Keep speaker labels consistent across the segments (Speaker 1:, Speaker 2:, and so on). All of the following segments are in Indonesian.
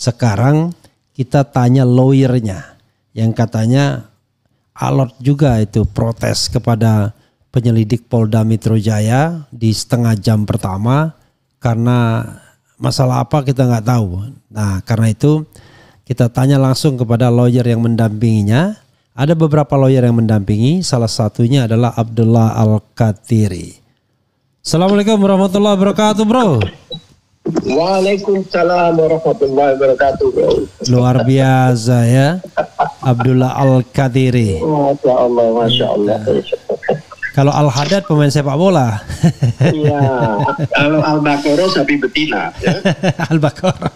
Speaker 1: Sekarang kita tanya lawyernya yang katanya alot juga itu protes kepada penyelidik Polda Metro Jaya di setengah jam pertama karena masalah apa kita nggak tahu. Nah karena itu kita tanya langsung kepada lawyer yang mendampinginya. Ada beberapa lawyer yang mendampingi, salah satunya adalah Abdullah Al-Qadiri. Assalamualaikum warahmatullahi wabarakatuh, bro.
Speaker 2: Waalaikumsalam warahmatullahi wabarakatuh, bro.
Speaker 1: Luar biasa ya, Abdullah Al-Qadiri.
Speaker 2: Masya Allah, Masya Allah.
Speaker 1: Kalau Al-Haddad pemain sepak bola.
Speaker 2: Iya. Kalau Al-Baqarah sapi betina. Ya?
Speaker 1: Al-Baqarah.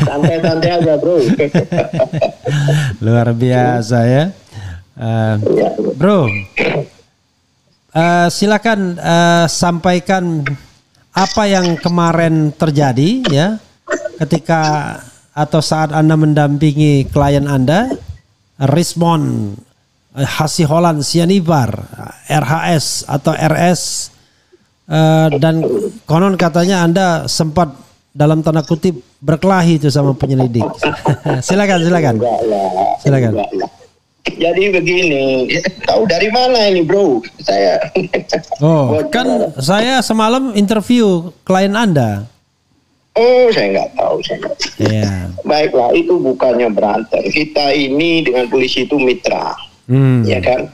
Speaker 2: Santai-santai aja, bro.
Speaker 1: Luar biasa ya. Bro, silakan sampaikan apa yang kemarin terjadi ya ketika atau saat Anda mendampingi klien Anda, Rismond Hasiholan Sianibar, RHS atau RS, dan konon katanya Anda sempat dalam tanda kutip berkelahi itu sama penyelidik. Silakan. Silakan.
Speaker 2: Jadi begini, tahu dari mana ini, bro? Saya.
Speaker 1: Kan saya semalam interview klien Anda.
Speaker 2: Oh, saya nggak tahu.
Speaker 1: Iya.
Speaker 2: Baiklah, itu bukannya berantem. Kita ini dengan polisi itu mitra. Ya kan,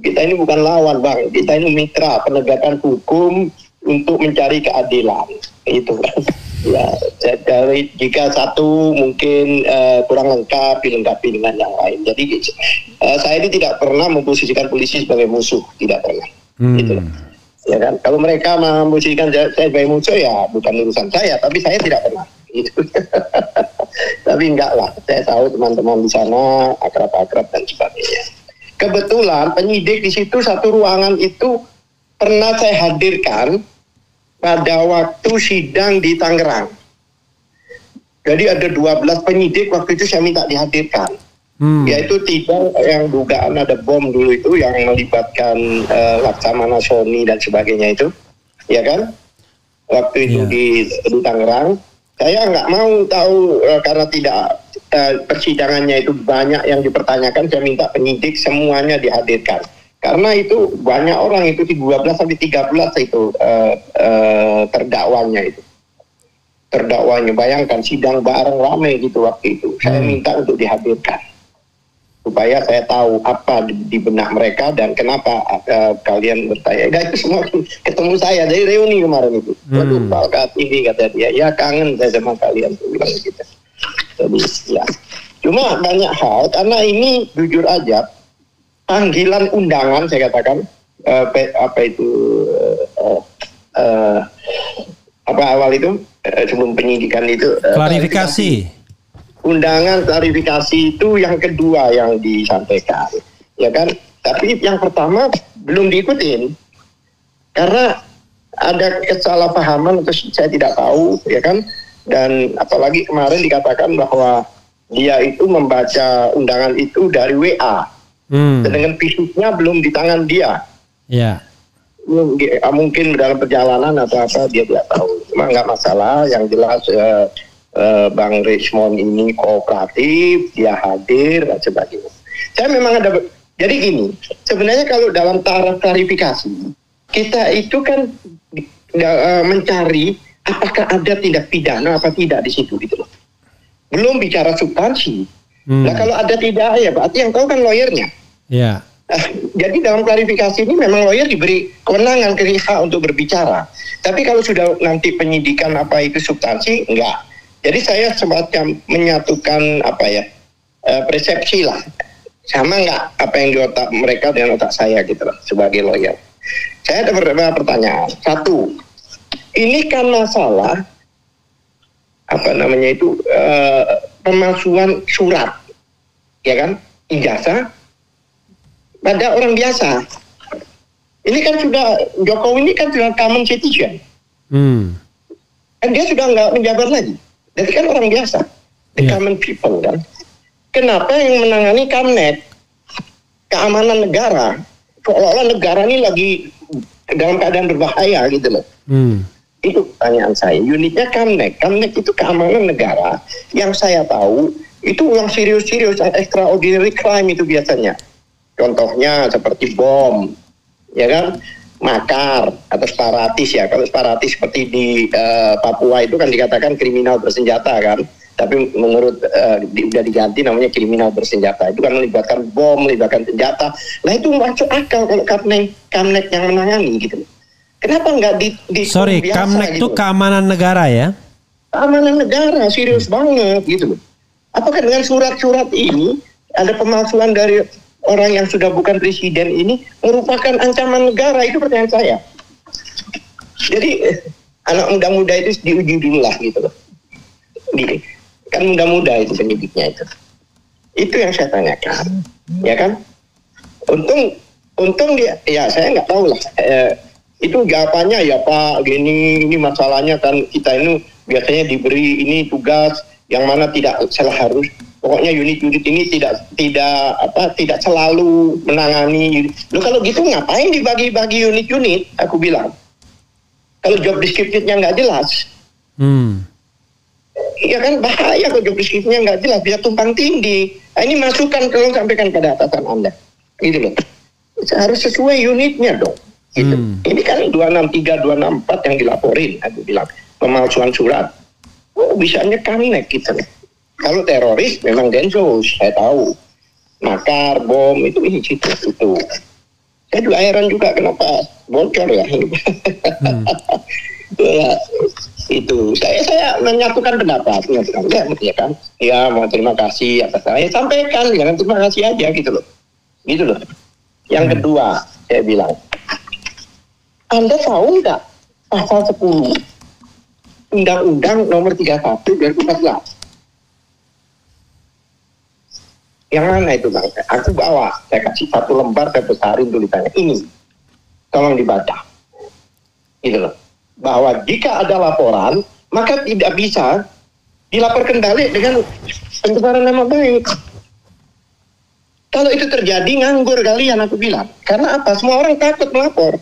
Speaker 2: kita ini bukan lawan, bang. Kita ini mitra penegakan hukum untuk mencari keadilan, itu kan. Ya, dari jika satu mungkin kurang lengkap, dilengkapi dengan yang lain. Jadi saya ini tidak pernah memposisikan polisi sebagai musuh, tidak pernah. Gitu. Ya kan, kalau mereka memposisikan saya sebagai musuh ya bukan urusan saya, tapi saya tidak pernah. Gitu. Tapi enggak lah, saya tahu teman-teman di sana akrab-akrab dan sebagainya. Kebetulan penyidik di situ satu ruangan itu pernah saya hadirkan pada waktu sidang di Tangerang. Jadi ada 12 penyidik waktu itu saya minta dihadirkan. Yaitu 3 yang dugaan ada bom dulu itu yang melibatkan Laksamana Sony dan sebagainya itu. Ya kan? Waktu itu di Tangerang. Saya nggak mau tahu karena tidak persidangannya itu banyak yang dipertanyakan, saya minta penyidik semuanya dihadirkan. Karena itu banyak orang, itu 12 sampai 13 itu terdakwanya. Bayangkan sidang bareng ramai gitu waktu itu. Saya minta untuk dihadirkan. Supaya saya tahu apa di benak mereka dan kenapa kalian bertanya. Nah, itu semua ketemu saya dari reuni kemarin itu. Waduh, Pak ini kata dia, ya kangen saya sama kalian tuh bilang gitu. Jadi ya, cuma banyak hal karena ini jujur aja panggilan undangan saya katakan apa awal itu sebelum penyidikan itu
Speaker 1: klarifikasi.
Speaker 2: Undangan klarifikasi itu yang kedua yang disampaikan, ya kan? Tapi yang pertama belum diikutin karena ada kesalahpahaman atau saya tidak tahu, ya kan? Dan apalagi kemarin dikatakan bahwa dia itu membaca undangan itu dari WA, sedangkan fisiknya belum di tangan dia.
Speaker 1: Ya.
Speaker 2: Mungkin dalam perjalanan atau apa dia tidak tahu. Cuma nggak masalah. Yang jelas Bang Rismond ini kooperatif, dia hadir dan sebagainya. Saya memang ada. Jadi gini, sebenarnya kalau dalam taraf klarifikasi kita itu kan mencari apakah ada tindak pidana apa tidak di situ gitu loh. Belum bicara substansi. Nah kalau ada tidak ya berarti yang tahu kan lawyernya.
Speaker 1: Ya.
Speaker 2: Jadi dalam klarifikasi ini memang lawyer diberi kewenangan hak untuk berbicara. Tapi kalau sudah nanti penyidikan apa itu substansi, enggak. Jadi saya semacam menyatukan persepsi lah. Sama enggak apa yang di otak mereka dengan otak saya gitu loh sebagai lawyer. Saya ada beberapa pertanyaan. Satu, ini kan masalah pemalsuan surat, ya kan, ijazah pada orang biasa. Ini kan sudah Jokowi ini kan sudah common citizen, kan dia sudah nggak menjabat lagi, jadi kan orang biasa, the common people kan. Kenapa yang menangani Kamnet, keamanan negara, seolah-olah negara ini lagi dalam keadaan berbahaya gitu loh. Itu pertanyaan saya. Unitnya Kamnek. Kamnek itu keamanan negara. Yang saya tahu itu yang serius-serius, yang extraordinary crime itu biasanya. Contohnya seperti bom, ya kan, makar atau separatis ya. Kalau separatis seperti di Papua itu kan dikatakan kriminal bersenjata kan. Tapi menurut udah diganti namanya kriminal bersenjata. Itu kan melibatkan bom, melibatkan senjata. Nah itu masuk akal kalau Kamnek yang menangani gitu. Kenapa nggak di
Speaker 1: Sorry,
Speaker 2: biasa,
Speaker 1: Kamnek itu
Speaker 2: gitu?
Speaker 1: keamanan negara ya?
Speaker 2: Keamanan negara serius banget gitu. Apakah dengan surat-surat ini ada pemalsuan dari orang yang sudah bukan presiden ini merupakan ancaman negara? Itu pertanyaan saya. Jadi anak muda-muda itu diuji dulu lah gitu loh. Kan muda-muda itu penyidiknya itu. Itu yang saya tanyakan, ya kan? Untung dia, ya saya nggak tahu lah. Itu jawabannya ya Pak, ini masalahnya kan kita ini biasanya diberi ini tugas yang mana tidak harus. Pokoknya unit-unit ini tidak selalu menangani. Loh kalau gitu ngapain dibagi-bagi unit-unit? Aku bilang. Kalau job description-nya nggak jelas. Ya kan bahaya kalau job description-nya nggak jelas, bisa tumpang tindih. Nah, ini masukan tolong sampaikan pada atasan Anda. Gitu loh. Harus sesuai unitnya dong. Gitu. Ini kan 263, 264 yang dilaporin, aku bilang. Pemalsuan surat. Oh, bisanya Kamnek gitu loh. Kalau teroris memang Densus, saya tahu. Makar, bom, itu ini situ. Saya juga heran juga kenapa bocor ya. Ya, itu saya menyatukan pendapat ya kan, ya mau terima kasih atas saya sampaikan, jangan terima kasih aja gitu loh. Yang kedua saya bilang, Anda tahu nggak pasal 10 Undang-Undang nomor 31 2014 yang mana itu Bang? Aku bawa, saya kasih satu lembar, saya besarin tulisannya ini, tolong dibaca gitu loh. Bahwa jika ada laporan, maka tidak bisa dilaporkan balik dengan pencemaran nama baik. Kalau itu terjadi, nganggur kalian, aku bilang. Karena apa? Semua orang takut melapor.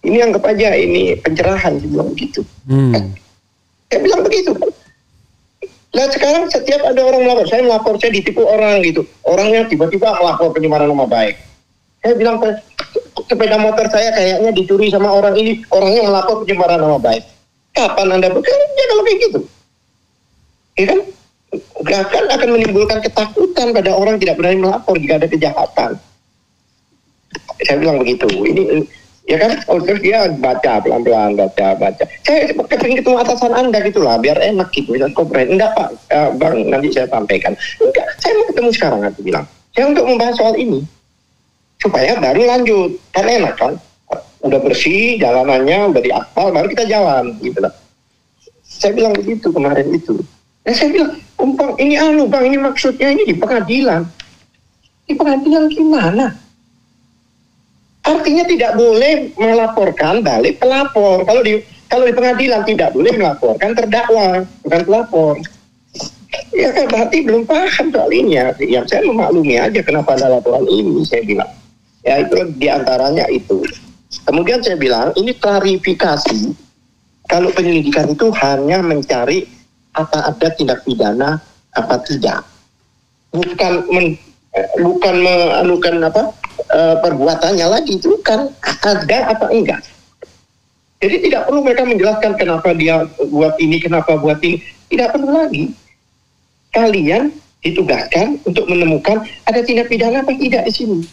Speaker 2: Ini anggap aja ini pencerahan, dibilang begitu. Saya bilang begitu. Nah sekarang setiap ada orang melapor, saya ditipu orang gitu. Orangnya tiba-tiba melapor pencemaran nama baik. Saya bilang, sepeda motor saya kayaknya dicuri sama orang ini, orangnya melapor pencemaran nama baik. Kapan Anda bekerja kalau kayak gitu? Ya kan? Akan menimbulkan ketakutan pada orang tidak berani melapor jika ada kejahatan. Saya bilang begitu. Ini ya kan? Oh, terus dia baca pelan-pelan, baca. Saya pengen ketemu atasan Anda gitulah, biar enak gitu. Bisa komplain. Enggak Pak, Bang, nanti saya sampaikan. Enggak, saya mau ketemu sekarang, aku bilang. Saya untuk membahas soal ini. Supaya baru lanjut, kan enak kan, udah bersih jalanannya, udah diaspal, baru kita jalan gitu lah. Saya bilang begitu kemarin itu. Dan saya bilang, Bang, ini Bang, ini maksudnya ini di pengadilan. Di pengadilan gimana? Artinya tidak boleh melaporkan balik pelapor. Kalau di pengadilan tidak boleh melaporkan terdakwa, bukan pelapor. Ya kan berarti belum paham soal ini ya. Yang saya memaklumi aja kenapa ada laporan ini, saya bilang. Ya itu diantaranya itu. Kemudian saya bilang ini klarifikasi kalau penyelidikan itu hanya mencari apa ada tindak pidana apa tidak, bukan menganukan perbuatannya lagi, itu kan ada apa enggak. Jadi tidak perlu mereka menjelaskan kenapa dia buat ini, kenapa buat ini, tidak perlu lagi. Kalian ditugaskan untuk menemukan ada tindak pidana apa tidak di sini.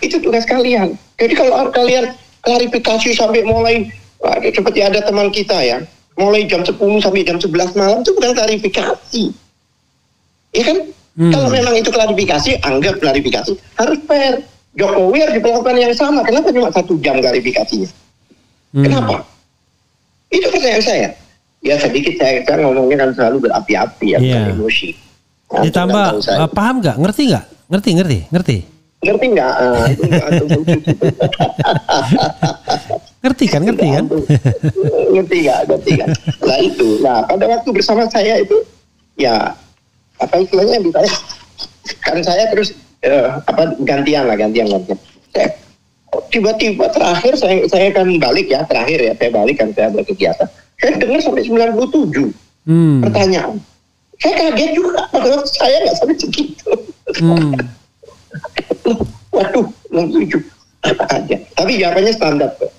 Speaker 2: Itu tugas kalian. Jadi kalau kalian klarifikasi sampai mulai, seperti ada teman kita ya, mulai jam 10 sampai jam 11 malam, itu bukan klarifikasi. Ya kan? Kalau memang itu klarifikasi, anggap klarifikasi. Harus fair. Jokowi harus diperlakukan yang sama. Kenapa cuma 1 jam klarifikasinya? Kenapa? Itu pertanyaan saya. Ya sedikit saya ngomongnya kan selalu berapi-api ya, bukan emosi. Nah,
Speaker 1: ditambah, paham nggak? Ngerti nggak? Ngerti? Ngerti nggak? Ngerti kan? Ngerti kan? Nah itu. Nah pada waktu bersama saya itu, ya apa istilahnya yang ditanya? Kan saya terus gantian.
Speaker 2: tiba-tiba terakhir saya kan balik ya, saya balik kan, saya berkegiatan. Saya dengar sampai 97 pertanyaan. Saya kaget juga, padahal saya nggak sampai segitu. Waduh, 67 apa aja. Tapi jawabannya standar kok.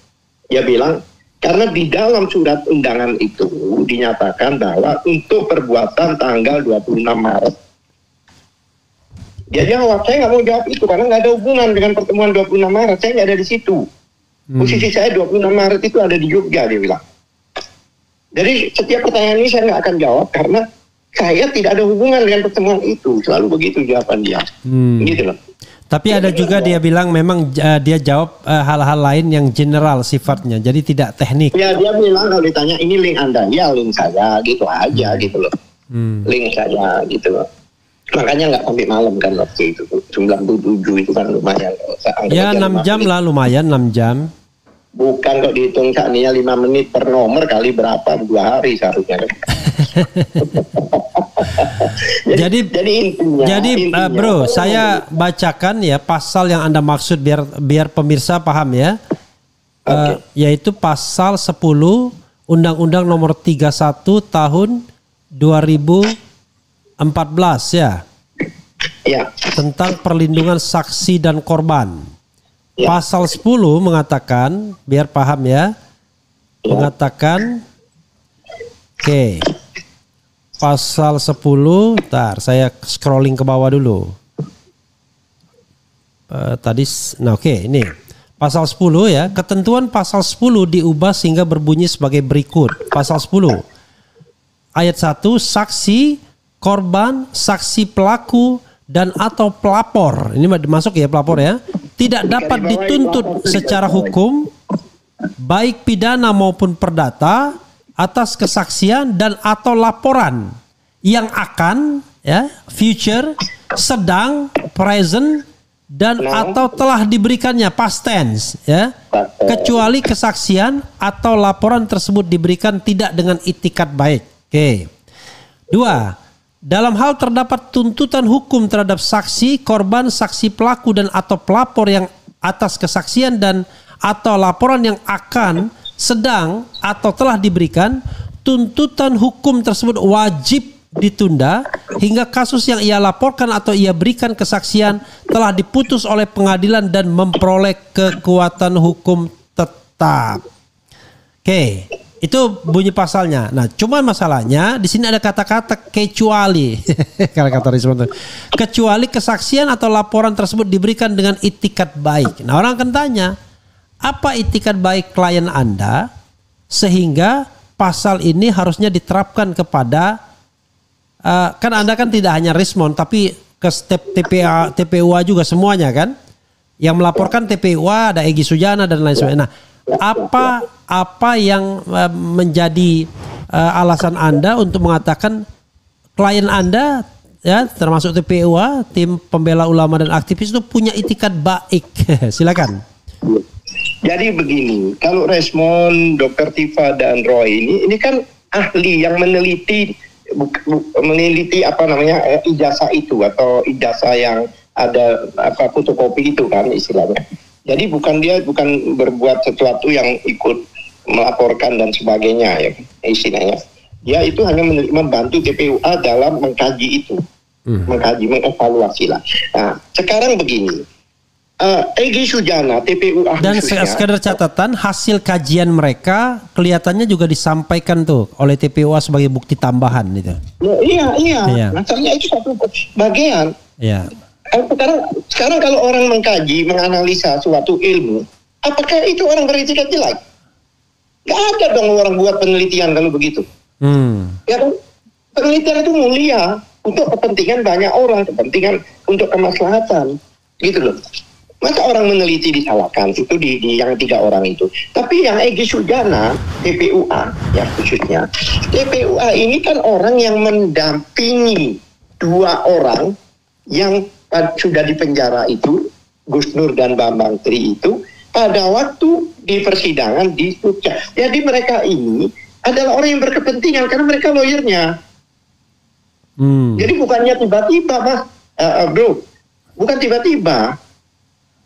Speaker 2: Dia bilang, karena di dalam surat undangan itu dinyatakan bahwa untuk perbuatan tanggal 26 Maret. Dia jawab, saya nggak mau jawab itu karena nggak ada hubungan dengan pertemuan 26 Maret. Saya nggak ada di situ. Posisi saya 26 Maret itu ada di Jogja, dia bilang. Jadi setiap pertanyaan ini saya nggak akan jawab karena saya tidak ada hubungan dengan pertemuan itu. Selalu begitu jawaban dia. Gitu loh.
Speaker 1: Tapi ada juga dia bilang memang dia jawab hal-hal lain yang general sifatnya, jadi tidak teknik.
Speaker 2: Ya dia bilang kalau ditanya ini link Anda, ya link saya gitu aja gitu loh. Link saya gitu loh. Makanya nggak sampai malam kan waktu itu. 97 itu kan lumayan.
Speaker 1: Ya 6 jam lah lumayan 6 jam.
Speaker 2: Bukan kok dihitung sakninya 5 menit per nomor kali berapa 2 hari seharusnya. Intinya,
Speaker 1: bro, saya bacakan ya pasal yang Anda maksud biar pemirsa paham ya. Yaitu pasal 10 Undang-Undang Nomor 31 Tahun 2014 ya.
Speaker 2: Ya.
Speaker 1: Tentang perlindungan saksi dan korban. Ya. Pasal 10 mengatakan, biar paham ya. Mengatakan Pasal 10, saya scrolling ke bawah dulu. Ini. Pasal 10 ya, ketentuan pasal 10 diubah sehingga berbunyi sebagai berikut. Pasal 10 ayat 1, saksi, korban, saksi pelaku dan atau pelapor. Ini masuk ya pelapor ya. Tidak dapat dituntut secara hukum baik pidana maupun perdata atas kesaksian dan atau laporan yang akan ya future, sedang, present dan atau telah diberikannya past tense ya, kecuali kesaksian atau laporan tersebut diberikan tidak dengan itikat baik. 2. Dalam hal terdapat tuntutan hukum terhadap saksi, korban, saksi pelaku dan atau pelapor yang atas kesaksian dan atau laporan yang akan, sedang atau telah diberikan, tuntutan hukum tersebut wajib ditunda hingga kasus yang ia laporkan atau ia berikan kesaksian telah diputus oleh pengadilan dan memperoleh kekuatan hukum tetap. Itu bunyi pasalnya. Nah, cuman masalahnya di sini ada kata-kata kecuali. Kalau kata Risman, kecuali kesaksian atau laporan tersebut diberikan dengan itikat baik. Nah, orang akan tanya, apa itikat baik klien Anda sehingga pasal ini harusnya diterapkan kepada kan Anda kan tidak hanya Rismon tapi ke step TPUA juga semuanya kan? Yang melaporkan TPUA ada Egy Sujana dan lain sebagainya. Nah, apa yang menjadi alasan Anda untuk mengatakan klien Anda ya termasuk TPUA, tim pembela ulama dan aktivis itu punya itikat baik? Silakan.
Speaker 2: Jadi begini, kalau Resmond, Dr. Tifa dan Roy ini kan ahli yang meneliti ijazah itu atau ijazah yang ada fotokopi itu kan istilahnya. Jadi bukan berbuat sesuatu yang ikut melaporkan dan sebagainya ya istilahnya. Dia itu hanya membantu TPUA dalam mengkaji itu, mengevaluasi lah. Nah, sekarang begini, Egy Sujana, TPUA
Speaker 1: dan sekedar catatan hasil kajian mereka kelihatannya juga disampaikan tuh oleh TPUA sebagai bukti tambahan itu.
Speaker 2: Iya. Masalahnya itu satu bagian.
Speaker 1: Iya.
Speaker 2: Sekarang kalau orang mengkaji, menganalisa suatu ilmu, apakah itu orang beretikat jelek? Gak ada dong orang buat penelitian kalau begitu. Ya kan? Penelitian itu mulia untuk kepentingan banyak orang, kepentingan untuk kemaslahatan, gitu loh. Masa orang meneliti disalahkan itu di yang 3 orang itu. Tapi yang Egy Sujana, TPUA ya khususnya, TPUA ini kan orang yang mendampingi 2 orang yang sudah dipenjara itu, Gus Nur dan Bambang Tri itu, pada waktu di persidangan di Jogja. Jadi mereka ini adalah orang yang berkepentingan karena mereka lawyernya. Jadi bukannya tiba-tiba, Mas, bro, bukan tiba-tiba.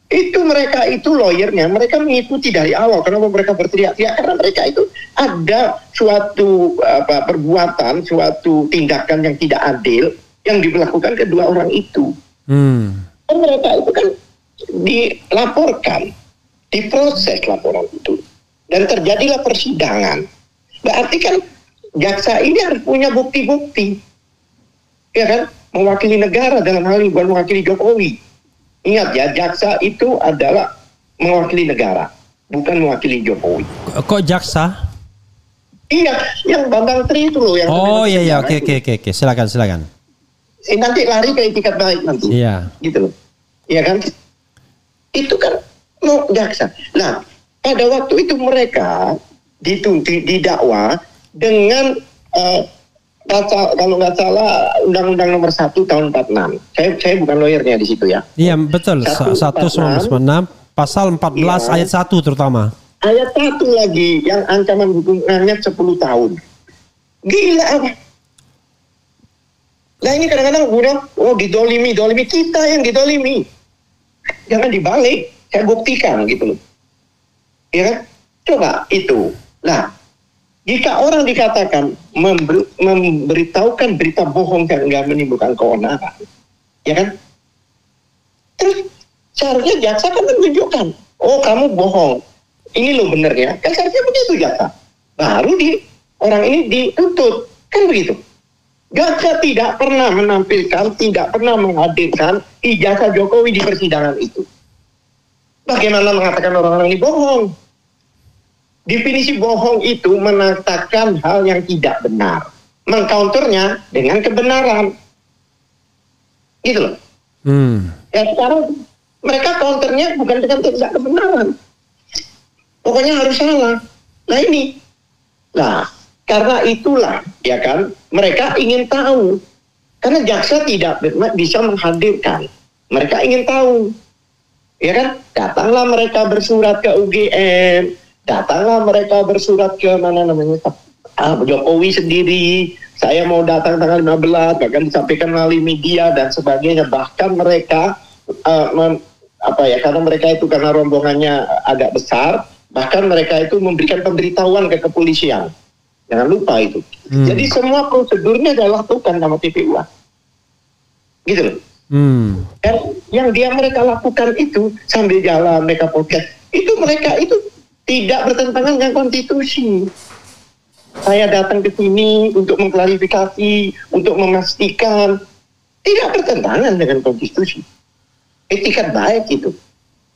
Speaker 2: Itu mereka itu lawyernya, mereka mengikuti dari awal. Kenapa mereka berteriak-teriak? Karena mereka itu ada suatu perbuatan, suatu tindakan yang tidak adil yang dilakukan kedua orang itu. Dan mereka itu kan dilaporkan, diproses laporan itu, dan terjadilah persidangan. Berarti kan jaksa ini harus punya bukti-bukti, ya kan? Mewakili negara dalam hal ini, bukan mewakili Jokowi. Ingat ya, jaksa itu adalah mewakili negara, bukan mewakili Jokowi.
Speaker 1: Kok jaksa?
Speaker 2: Iya, yang Bambang Tri itu loh yang.
Speaker 1: Oh iya, oke, silakan.
Speaker 2: Nanti lari ke etikat baik nanti.
Speaker 1: Iya.
Speaker 2: Gitu loh. Iya kan? Itu kan mau jaksa. Nah, pada waktu itu mereka didakwa dengan kalau nggak salah Undang-Undang Nomor 1 tahun 46. Saya bukan lawyernya di situ ya.
Speaker 1: Iya betul. 196 pasal 14 ya. Ayat 1 terutama.
Speaker 2: Ayat 1 lagi yang ancaman hukumannya 10 tahun. Gila apa? Nah ini kadang-kadang didolimi kita yang didolimi. Jangan dibalik. Saya buktikan gitu loh. Ya kan? Coba itu. Nah, jika orang dikatakan memberitahukan berita bohong yang enggak menimbulkan keonaran, ya kan? Terus seharusnya jaksa kan menunjukkan, oh kamu bohong, ini loh benernya, kan seharusnya begitu jaksa. Baru orang ini dituntut, kan begitu. Jaksa tidak pernah menampilkan, tidak pernah menghadirkan ijazah Jokowi di persidangan itu. Bagaimana mengatakan orang-orang ini bohong? Definisi bohong itu mengatakan hal yang tidak benar. Mengcounternya dengan kebenaran. Gitu loh. Ya sekarang mereka counternya bukan dengan tidak kebenaran. Pokoknya harus salah. Nah ini. Nah, karena itulah, ya kan, mereka ingin tahu. Karena jaksa tidak bisa menghadirkan. Mereka ingin tahu. Ya kan? Datanglah mereka bersurat ke UGM. Datanglah mereka bersurat ke Jokowi sendiri. Saya mau datang tanggal 15, bahkan disampaikan melalui media dan sebagainya. Bahkan mereka karena mereka itu karena rombongannya agak besar, bahkan mereka itu memberikan pemberitahuan ke kepolisian. Jangan lupa itu. Jadi semua prosedurnya dilakukan sama TPU. Gitu loh. Dan yang mereka lakukan itu sambil jalan mereka podcast, itu mereka itu tidak bertentangan dengan konstitusi. Saya datang ke sini untuk mengklarifikasi, untuk memastikan tidak bertentangan dengan konstitusi. Etikat baik itu.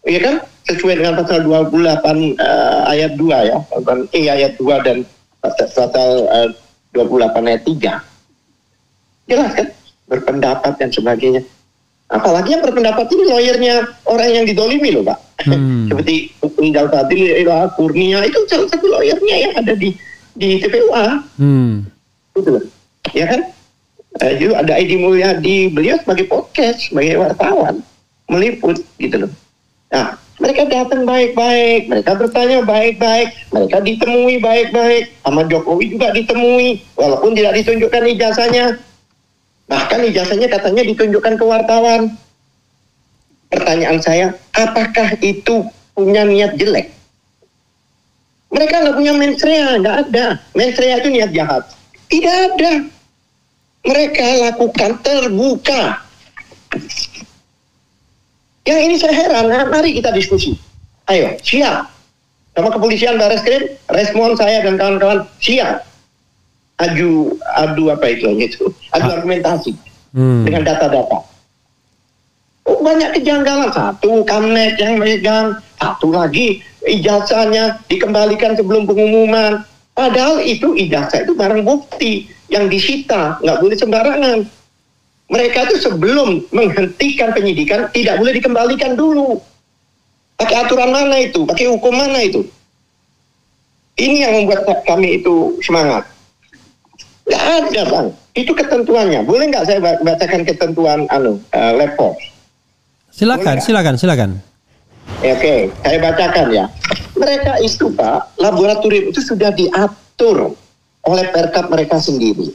Speaker 2: Ya kan? Sesuai dengan pasal 28 ayat 2 ya. Ayat 2 dan pasal 28 ayat 3. Jelas kan? Berpendapat dan sebagainya. Apalagi yang berpendapat ini lawyernya orang yang didolimi loh Pak. Seperti Indal Fadil, Kurnia, itu salah satu lawyernya yang ada di TPUA. Gitu loh. Ya kan? Juga ada Edi Mulyadi, beliau sebagai podcast, sebagai wartawan, meliput gitu loh. Nah, mereka datang baik-baik, mereka bertanya baik-baik, mereka ditemui baik-baik, sama Jokowi juga ditemui, walaupun tidak ditunjukkan ijazahnya. Bahkan ijazahnya katanya ditunjukkan ke wartawan. Pertanyaan saya, apakah itu punya niat jelek? Mereka nggak punya mensrea, nggak ada. Mensrea itu niat jahat. Tidak ada. Mereka lakukan terbuka. Yang ini saya heran, mari kita diskusi. Ayo, siap. Sama kepolisian, Barreskrim, respon saya dan kawan-kawan, siap. Adu argumentasi dengan data-data. Banyak kejanggalan. Satu, Kamnet yang megang. Satu lagi, ijazahnya dikembalikan sebelum pengumuman. Padahal itu ijazah itu barang bukti yang disita, nggak boleh sembarangan. Mereka itu sebelum menghentikan penyidikan tidak boleh dikembalikan dulu. Pakai aturan mana itu? Pakai hukum mana itu? Ini yang membuat kami itu semangat. Nggak ada Bang, itu ketentuannya. Boleh nggak saya bacakan ketentuan laptop?
Speaker 1: Silakan.
Speaker 2: Oke, saya bacakan ya. Mereka itu Pak, laboratorium itu sudah diatur oleh Perkap mereka sendiri.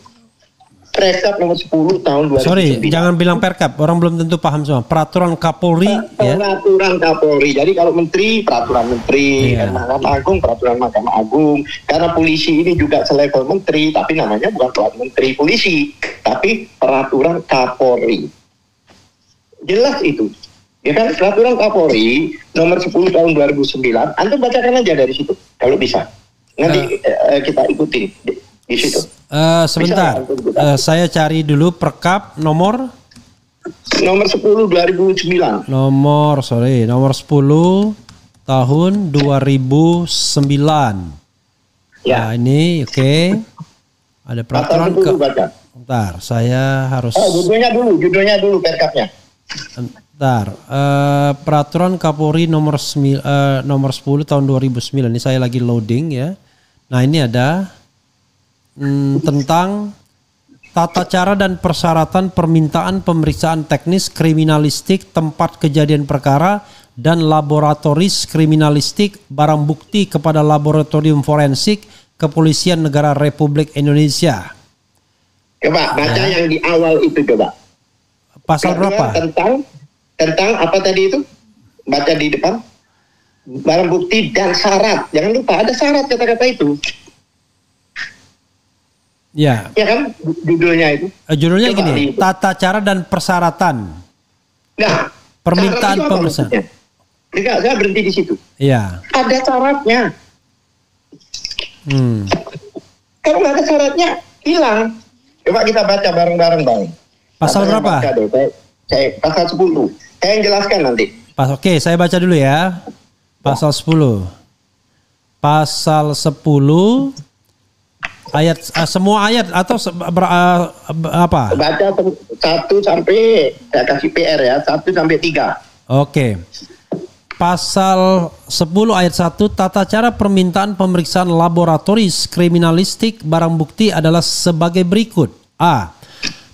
Speaker 2: Perkap nomor 10 tahun 2009.
Speaker 1: Sorry, jangan bilang Perkap. Orang belum tentu paham semua. Peraturan Kapolri.
Speaker 2: Peraturan Kapolri. Jadi kalau menteri, peraturan menteri. Mahkamah Agung, peraturan Mahkamah Agung. Karena polisi ini juga selevel menteri, tapi namanya bukan peraturan menteri polisi, tapi peraturan Kapolri. Jelas itu. Ya kan, peraturan Kapolri nomor 10 tahun 2009. Antum bacakan aja dari situ kalau bisa. Nanti kita ikutin di situ.
Speaker 1: Sebentar, saya cari dulu Perkap nomor
Speaker 2: 10 2009.
Speaker 1: Nomor 10 tahun 2009.
Speaker 2: Ya.
Speaker 1: Nah, ini oke. Ada peraturan ke. Bentar, saya harus.
Speaker 2: Judulnya dulu Perkapnya.
Speaker 1: Bentar, peraturan Kapolri nomor 10 tahun 2009. Ini saya lagi loading ya. Nah, ini ada tentang tata cara dan persyaratan permintaan pemeriksaan teknis kriminalistik tempat kejadian perkara dan laboratoris kriminalistik barang bukti kepada laboratorium forensik Kepolisian Negara Republik Indonesia.
Speaker 2: Coba baca yang di awal itu coba.
Speaker 1: Pasal berapa?
Speaker 2: Tentang apa tadi itu? Baca di depan. Barang bukti dan syarat. Jangan lupa ada syarat kata-kata itu.
Speaker 1: Ya.
Speaker 2: Ya kan judulnya itu.
Speaker 1: Judulnya coba gini, tata cara dan persyaratan.
Speaker 2: Nah,
Speaker 1: permintaan pemeriksaan.
Speaker 2: Enggak, saya berhenti di situ.
Speaker 1: Iya.
Speaker 2: Ada syaratnya. Kalau nggak ada syaratnya, hilang. Coba kita baca bareng-bareng, Bang.
Speaker 1: Pasal berapa?
Speaker 2: Pasal 10. Saya yang jelaskan nanti.
Speaker 1: Oke, saya baca dulu ya. Pasal 10. Pasal 10 ayat semua ayat atau apa?
Speaker 2: Baca 1 sampai saya kasih PR ya, 1 sampai 3.
Speaker 1: Oke. Pasal 10 ayat 1, tata cara permintaan pemeriksaan laboratoris kriminalistik barang bukti adalah sebagai berikut. A.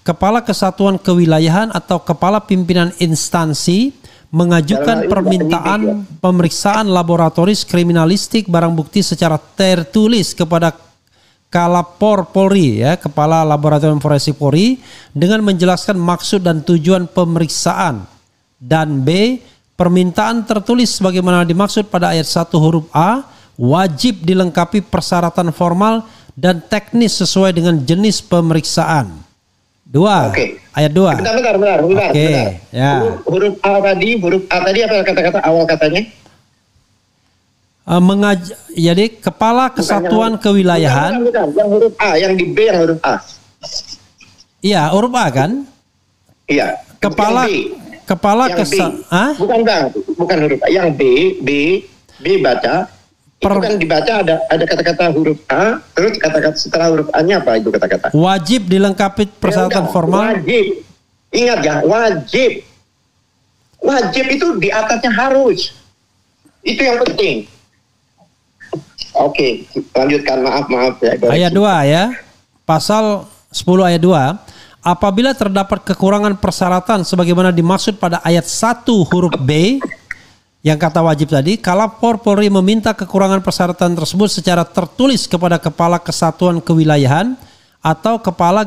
Speaker 1: Kepala Kesatuan Kewilayahan atau kepala pimpinan instansi mengajukan permintaan pemeriksaan laboratoris kriminalistik barang bukti secara tertulis kepada Kalapor Polri, ya, Kepala Laboratorium Forensik Polri, dengan menjelaskan maksud dan tujuan pemeriksaan. Dan B. Permintaan tertulis sebagaimana dimaksud pada ayat 1 huruf A wajib dilengkapi persyaratan formal dan teknis sesuai dengan jenis pemeriksaan. 2.
Speaker 2: Oke.
Speaker 1: Ayat 2.
Speaker 2: Bentar.
Speaker 1: Oke. Ya.
Speaker 2: Huruf A tadi apa kata-kata awal katanya?
Speaker 1: Jadi Kepala Kesatuan Kewilayahan.
Speaker 2: Bukan. Yang huruf A, yang di B yang huruf A.
Speaker 1: Iya, huruf A kan?
Speaker 2: Iya.
Speaker 1: Kepala Kesatuan.
Speaker 2: Bukan Bang, bukan huruf A. Yang B baca. Itu kan dibaca ada kata-kata huruf A, terus kata-kata setelah huruf A-nya apa itu kata-kata?
Speaker 1: Wajib dilengkapi persyaratan formal.
Speaker 2: Wajib. Ingat ya, wajib. Wajib itu di atasnya harus. Itu yang penting. Oke, lanjutkan. Maaf ya.
Speaker 1: Ayat 2 ya. Pasal 10 ayat 2. Apabila terdapat kekurangan persyaratan sebagaimana dimaksud pada ayat 1 huruf B yang kata wajib tadi, Kalapor Polri meminta kekurangan persyaratan tersebut secara tertulis kepada Kepala Kesatuan Kewilayahan atau Kepala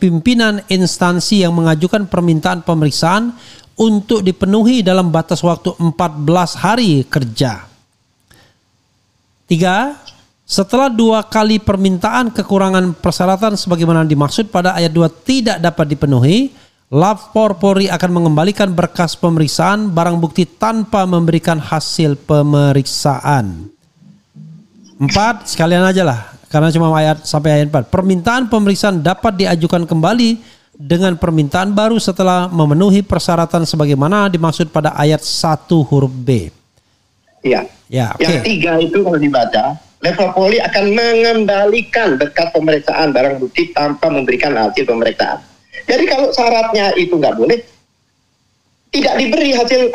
Speaker 1: _pimpinan instansi yang mengajukan permintaan pemeriksaan untuk dipenuhi dalam batas waktu 14 hari kerja. 3. Setelah 2 kali permintaan kekurangan persyaratan sebagaimana dimaksud pada ayat 2 tidak dapat dipenuhi, Lapor Polri akan mengembalikan berkas pemeriksaan barang bukti tanpa memberikan hasil pemeriksaan. 4. Sekalian aja lah, karena cuma ayat sampai ayat 4. Permintaan pemeriksaan dapat diajukan kembali dengan permintaan baru setelah memenuhi persyaratan sebagaimana dimaksud pada ayat 1 huruf B.
Speaker 2: Iya.
Speaker 1: Ya,
Speaker 2: yang 3 itu kalau dibaca, level Polri akan mengembalikan berkas pemeriksaan barang bukti tanpa memberikan hasil pemeriksaan. Jadi kalau syaratnya itu nggak boleh, tidak diberi hasil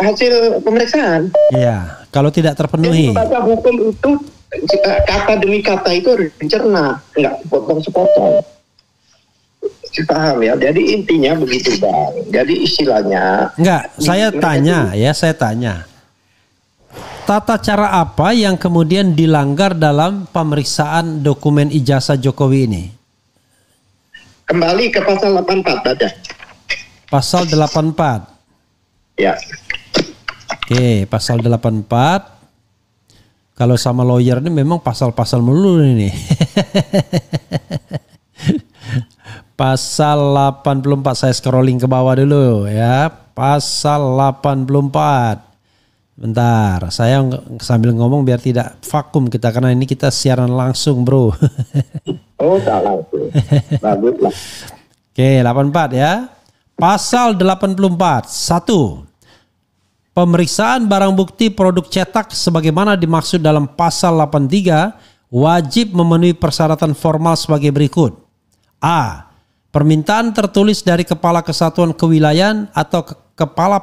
Speaker 2: pemeriksaan.
Speaker 1: Iya, kalau tidak terpenuhi.
Speaker 2: Jadi baca hukum itu kata demi kata itu harus dicerna, nggak sepotong-sepotong. Paham ya? Jadi intinya begitu Bang. Jadi istilahnya.
Speaker 1: Enggak, saya tanya. Tata cara apa yang kemudian dilanggar dalam pemeriksaan dokumen ijazah Jokowi ini?
Speaker 2: Kembali ke pasal 84 baca.
Speaker 1: Pasal 84.
Speaker 2: Ya.
Speaker 1: Oke, pasal 84. Kalau sama lawyer ini memang pasal-pasal melulu ini. Pasal 84, saya scrolling ke bawah dulu ya. Pasal 84. Bentar, saya sambil ngomong biar tidak vakum kita, karena ini kita siaran langsung, bro.
Speaker 2: Oh, tak langsung. Baguslah.
Speaker 1: Oke, 84 ya. Pasal 84. 1. Pemeriksaan barang bukti produk cetak sebagaimana dimaksud dalam pasal 83 wajib memenuhi persyaratan formal sebagai berikut. A. Permintaan tertulis dari Kepala Kesatuan Kewilayahan atau Kepala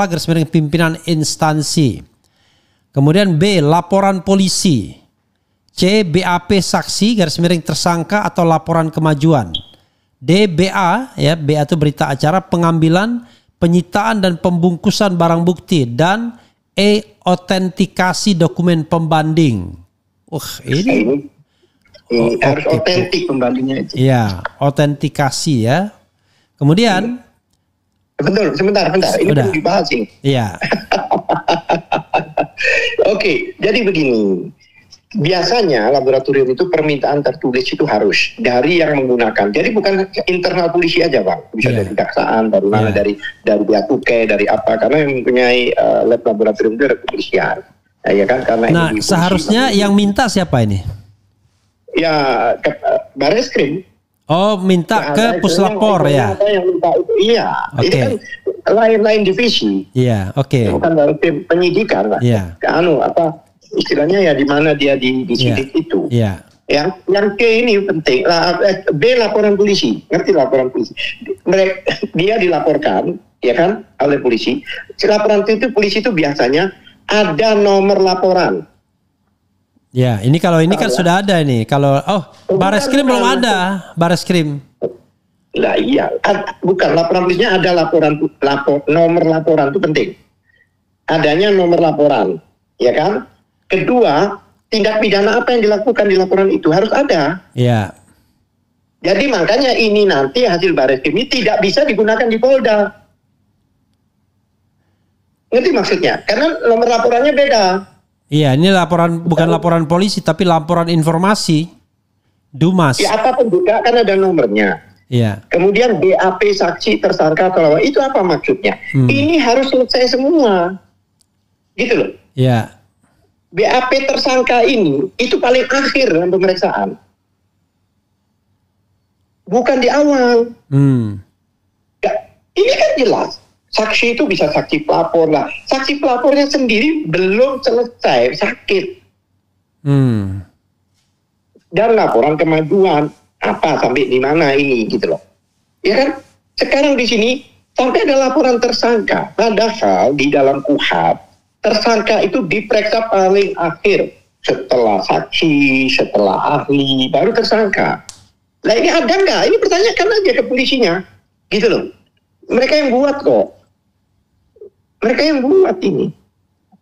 Speaker 1: garis miring pimpinan instansi. Kemudian B. Laporan polisi. C. BAP saksi garis miring tersangka atau laporan kemajuan. D. BA, ya, BA itu berita acara pengambilan, penyitaan dan pembungkusan barang bukti, dan E. Otentikasi dokumen pembanding. Ini
Speaker 2: harus otentik pembandingnya itu.
Speaker 1: Iya, autentikasi ya. Kemudian
Speaker 2: betul, sebentar. Ini perlu dibahas ini.
Speaker 1: Iya.
Speaker 2: Oke, jadi begini. Biasanya laboratorium itu permintaan tertulis itu harus dari yang menggunakan. Jadi bukan internal polisi aja, Bang. Bisa dari kejaksaan, dari mana, dari Bea Cukai, dari apa, karena yang mempunyai lab laboratorium itu ada kepolisian. Ya kan, karena
Speaker 1: nah, ini seharusnya yang minta siapa ini? Ya,
Speaker 2: Bareskrim.
Speaker 1: Oh, minta ke Puslapor ya.
Speaker 2: Yang minta itu, iya.
Speaker 1: Okay.
Speaker 2: Ini kan lain-lain divisi.
Speaker 1: Iya, oke.
Speaker 2: Bukan dari penyidikan lah.
Speaker 1: Iya.
Speaker 2: Istilahnya ya di mana dia disidik itu.
Speaker 1: Iya.
Speaker 2: Yang K ini penting. B, laporan polisi. Ngerti laporan polisi? Dia dilaporkan, ya kan, oleh polisi. Laporan itu polisi itu biasanya ada nomor laporan.
Speaker 1: Ya, ini kalau ini kan sudah ada ini. Kalau Bareskrim belum ada, Bareskrim.
Speaker 2: Lah iya, bukan laporan polisinya ada nomor laporan itu penting. Adanya nomor laporan, ya kan? Kedua, tindak pidana apa yang dilakukan di laporan itu harus ada.
Speaker 1: Iya.
Speaker 2: Jadi makanya ini nanti hasil Bareskrim ini tidak bisa digunakan di Polda. Ngerti maksudnya? Karena nomor laporannya beda.
Speaker 1: Iya, ini bukan laporan polisi tapi laporan informasi Dumas.
Speaker 2: Ya apapun juga kan ada nomornya.
Speaker 1: Iya.
Speaker 2: Kemudian BAP saksi tersangka atau lawan, itu apa maksudnya? Ini harus selesai semua. Gitu loh.
Speaker 1: Iya.
Speaker 2: BAP tersangka ini itu paling akhir dalam pemeriksaan. Bukan di awal. Ini kan jelas. Saksi itu bisa saksi pelapor lah. Saksi pelapornya sendiri belum selesai, sakit. Dan laporan kemajuan apa sampai di mana ini gitu loh. Ya kan? Sekarang di sini sampai ada laporan tersangka. Padahal di dalam KUHP tersangka itu diperiksa paling akhir setelah saksi, setelah ahli, baru tersangka. Nah ini ada nggak? Ini pertanyakan aja ke polisinya, gitu loh. Mereka yang buat kok. Mereka yang buat ini,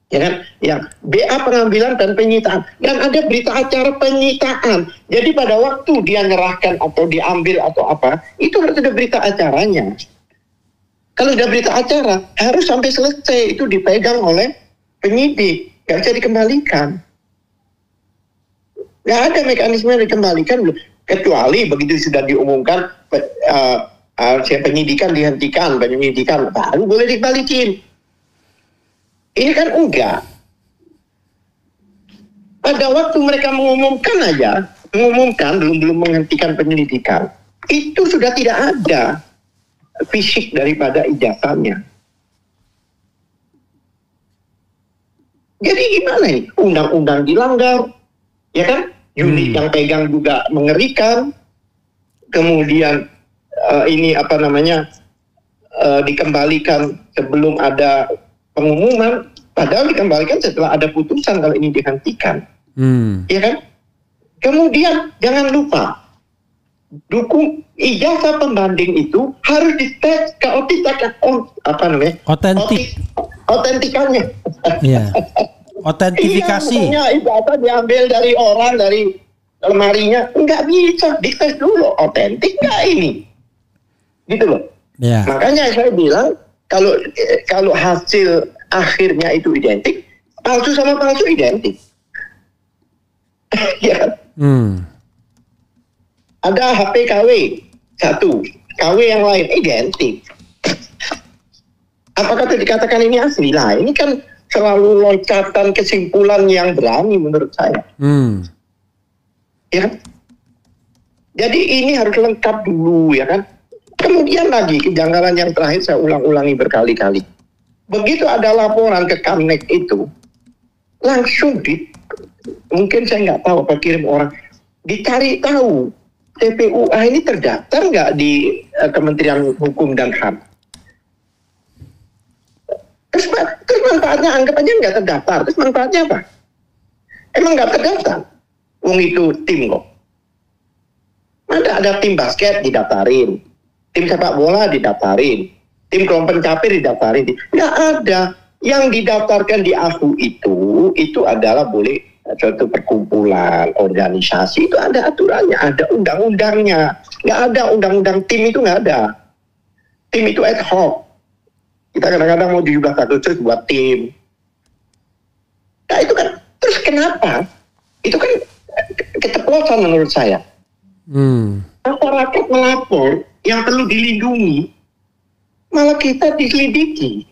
Speaker 2: ya kan? Yang BA pengambilan dan penyitaan, dan ada berita acara penyitaan. Jadi pada waktu dia nyerahkan atau diambil atau apa, itu harus ada berita acaranya. Kalau ada berita acara, harus sampai selesai itu dipegang oleh penyidik, nggak bisa dikembalikan. Nggak ada mekanisme yang dikembalikan, kecuali begitu sudah diumumkan penyidikan dihentikan, penyidikan baru boleh dikembalikan. Ini kan enggak. Pada waktu mereka mengumumkan belum menghentikan penyelidikan, itu sudah tidak ada fisik daripada ijazahnya. Jadi gimana ini? Undang-undang dilanggar, ya kan? Unit yang pegang juga mengerikan. Kemudian dikembalikan sebelum ada pengumuman, padahal dikembalikan setelah ada putusan kalau ini dihentikan. Ya kan? Kemudian jangan lupa, ijazah pembanding itu harus dites otentikannya. Iya. Otentifikasi. Iya, ijazah diambil dari orang, dari lemarinya, nggak bisa, dites dulu otentik nggak ini, gitu loh.
Speaker 1: Ya.
Speaker 2: Makanya saya bilang kalau hasil akhirnya itu identik, palsu sama palsu identik. Ya. Ada HP KW satu, KW yang lain identik. Apakah itu dikatakan ini asli? Lah, ini kan selalu loncatan kesimpulan yang berani menurut saya. Ya. Jadi ini harus lengkap dulu, ya kan. Kemudian lagi kejanggalan yang terakhir saya ulang-ulangi berkali-kali. Begitu ada laporan ke Kamnek itu, langsung mungkin saya nggak tahu apa kirim orang, dicari tahu TPUA ini terdaftar nggak di Kementerian Hukum dan HAM. Terus manfaatnya anggap aja nggak terdaftar. Terus manfaatnya apa? Emang nggak terdaftar? Wong itu tim kok. Ada tim basket didaftarin, tim sepak bola didaftarin, tim kelompok pencapir didaftarin. Nggak ada. Yang didaftarkan di AHU itu adalah boleh suatu perkumpulan, organisasi, itu ada aturannya, ada undang-undangnya. Nggak ada undang-undang tim, itu nggak ada. Tim itu ad hoc. Kita kadang-kadang mau 17 Agustus buat tim. Nah itu kan, terus kenapa? Itu kan keceplosan menurut saya. Masyarakat melapor yang perlu dilindungi, malah kita diselidiki.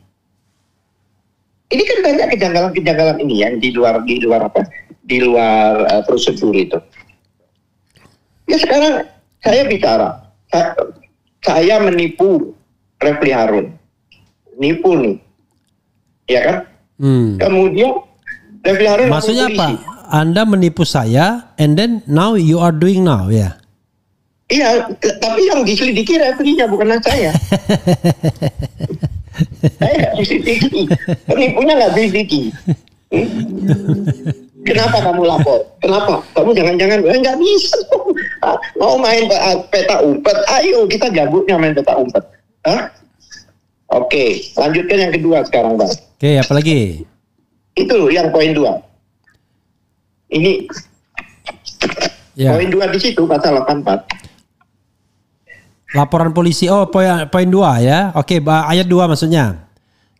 Speaker 2: Ini kan banyak kejanggalan-kejanggalan ini yang di luar prosedur itu. Ya sekarang saya bicara, saya menipu Refli Harun. Nipu nih, ya kan? Kemudian Refli Harun
Speaker 1: maksudnya apa? Anda menipu saya, and then now you are doing now, ya?
Speaker 2: Iya, tapi yang diselidiki Refli-nya bukan saya. Saya diselidiki, penipunya nggak diselidiki. Kenapa kamu lapor? Kenapa? Kamu jangan-jangan nggak bisa. Mau main peta umpet? Ayo kita jagonya main peta umpet. Hah? Oke, lanjutkan yang kedua sekarang, Bang.
Speaker 1: Oke, apa lagi?
Speaker 2: Itu yang poin 2. Ini
Speaker 1: ya.
Speaker 2: Poin 2 di situ pasal 84.
Speaker 1: Laporan polisi. Oh, poin 2 ya. Oke, ayat 2 maksudnya.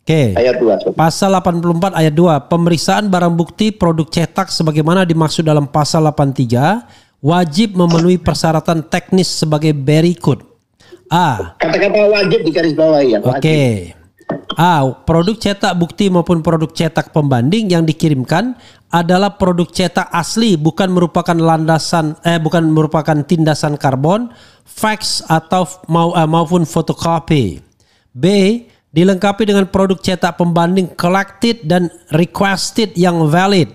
Speaker 1: Oke.
Speaker 2: Ayat 2.
Speaker 1: Pasal 84 ayat 2. Pemeriksaan barang bukti produk cetak sebagaimana dimaksud dalam pasal 83 wajib memenuhi persyaratan teknis sebagai berikut. A.
Speaker 2: Kata-kata wajib digarisbawahi ya.
Speaker 1: Oke. A. Produk cetak bukti maupun produk cetak pembanding yang dikirimkan adalah produk cetak asli, bukan merupakan tindasan karbon, fax atau maupun fotokopi. B. Dilengkapi dengan produk cetak pembanding collected dan requested yang valid.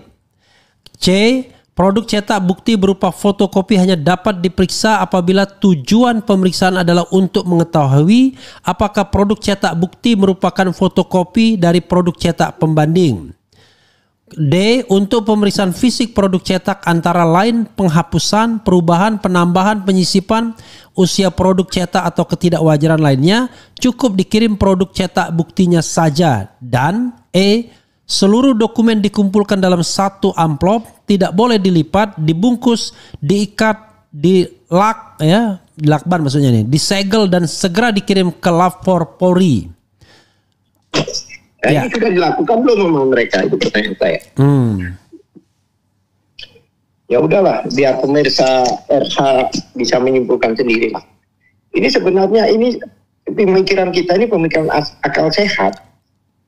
Speaker 1: C. Produk cetak bukti berupa fotokopi hanya dapat diperiksa apabila tujuan pemeriksaan adalah untuk mengetahui apakah produk cetak bukti merupakan fotokopi dari produk cetak pembanding. D. Untuk pemeriksaan fisik produk cetak antara lain penghapusan, perubahan, penambahan, penyisipan, usia produk cetak atau ketidakwajaran lainnya, cukup dikirim produk cetak buktinya saja. Dan E. Seluruh dokumen dikumpulkan dalam satu amplop, tidak boleh dilipat, dibungkus, diikat, dilakban maksudnya nih, disegel dan segera dikirim ke lapor Polri.
Speaker 2: Ini sudah dilakukan belum sama mereka, itu pertanyaan saya. Ya udahlah, biar pemirsa RH bisa menyimpulkan sendiri lah. Ini sebenarnya pemikiran kita ini pemikiran akal sehat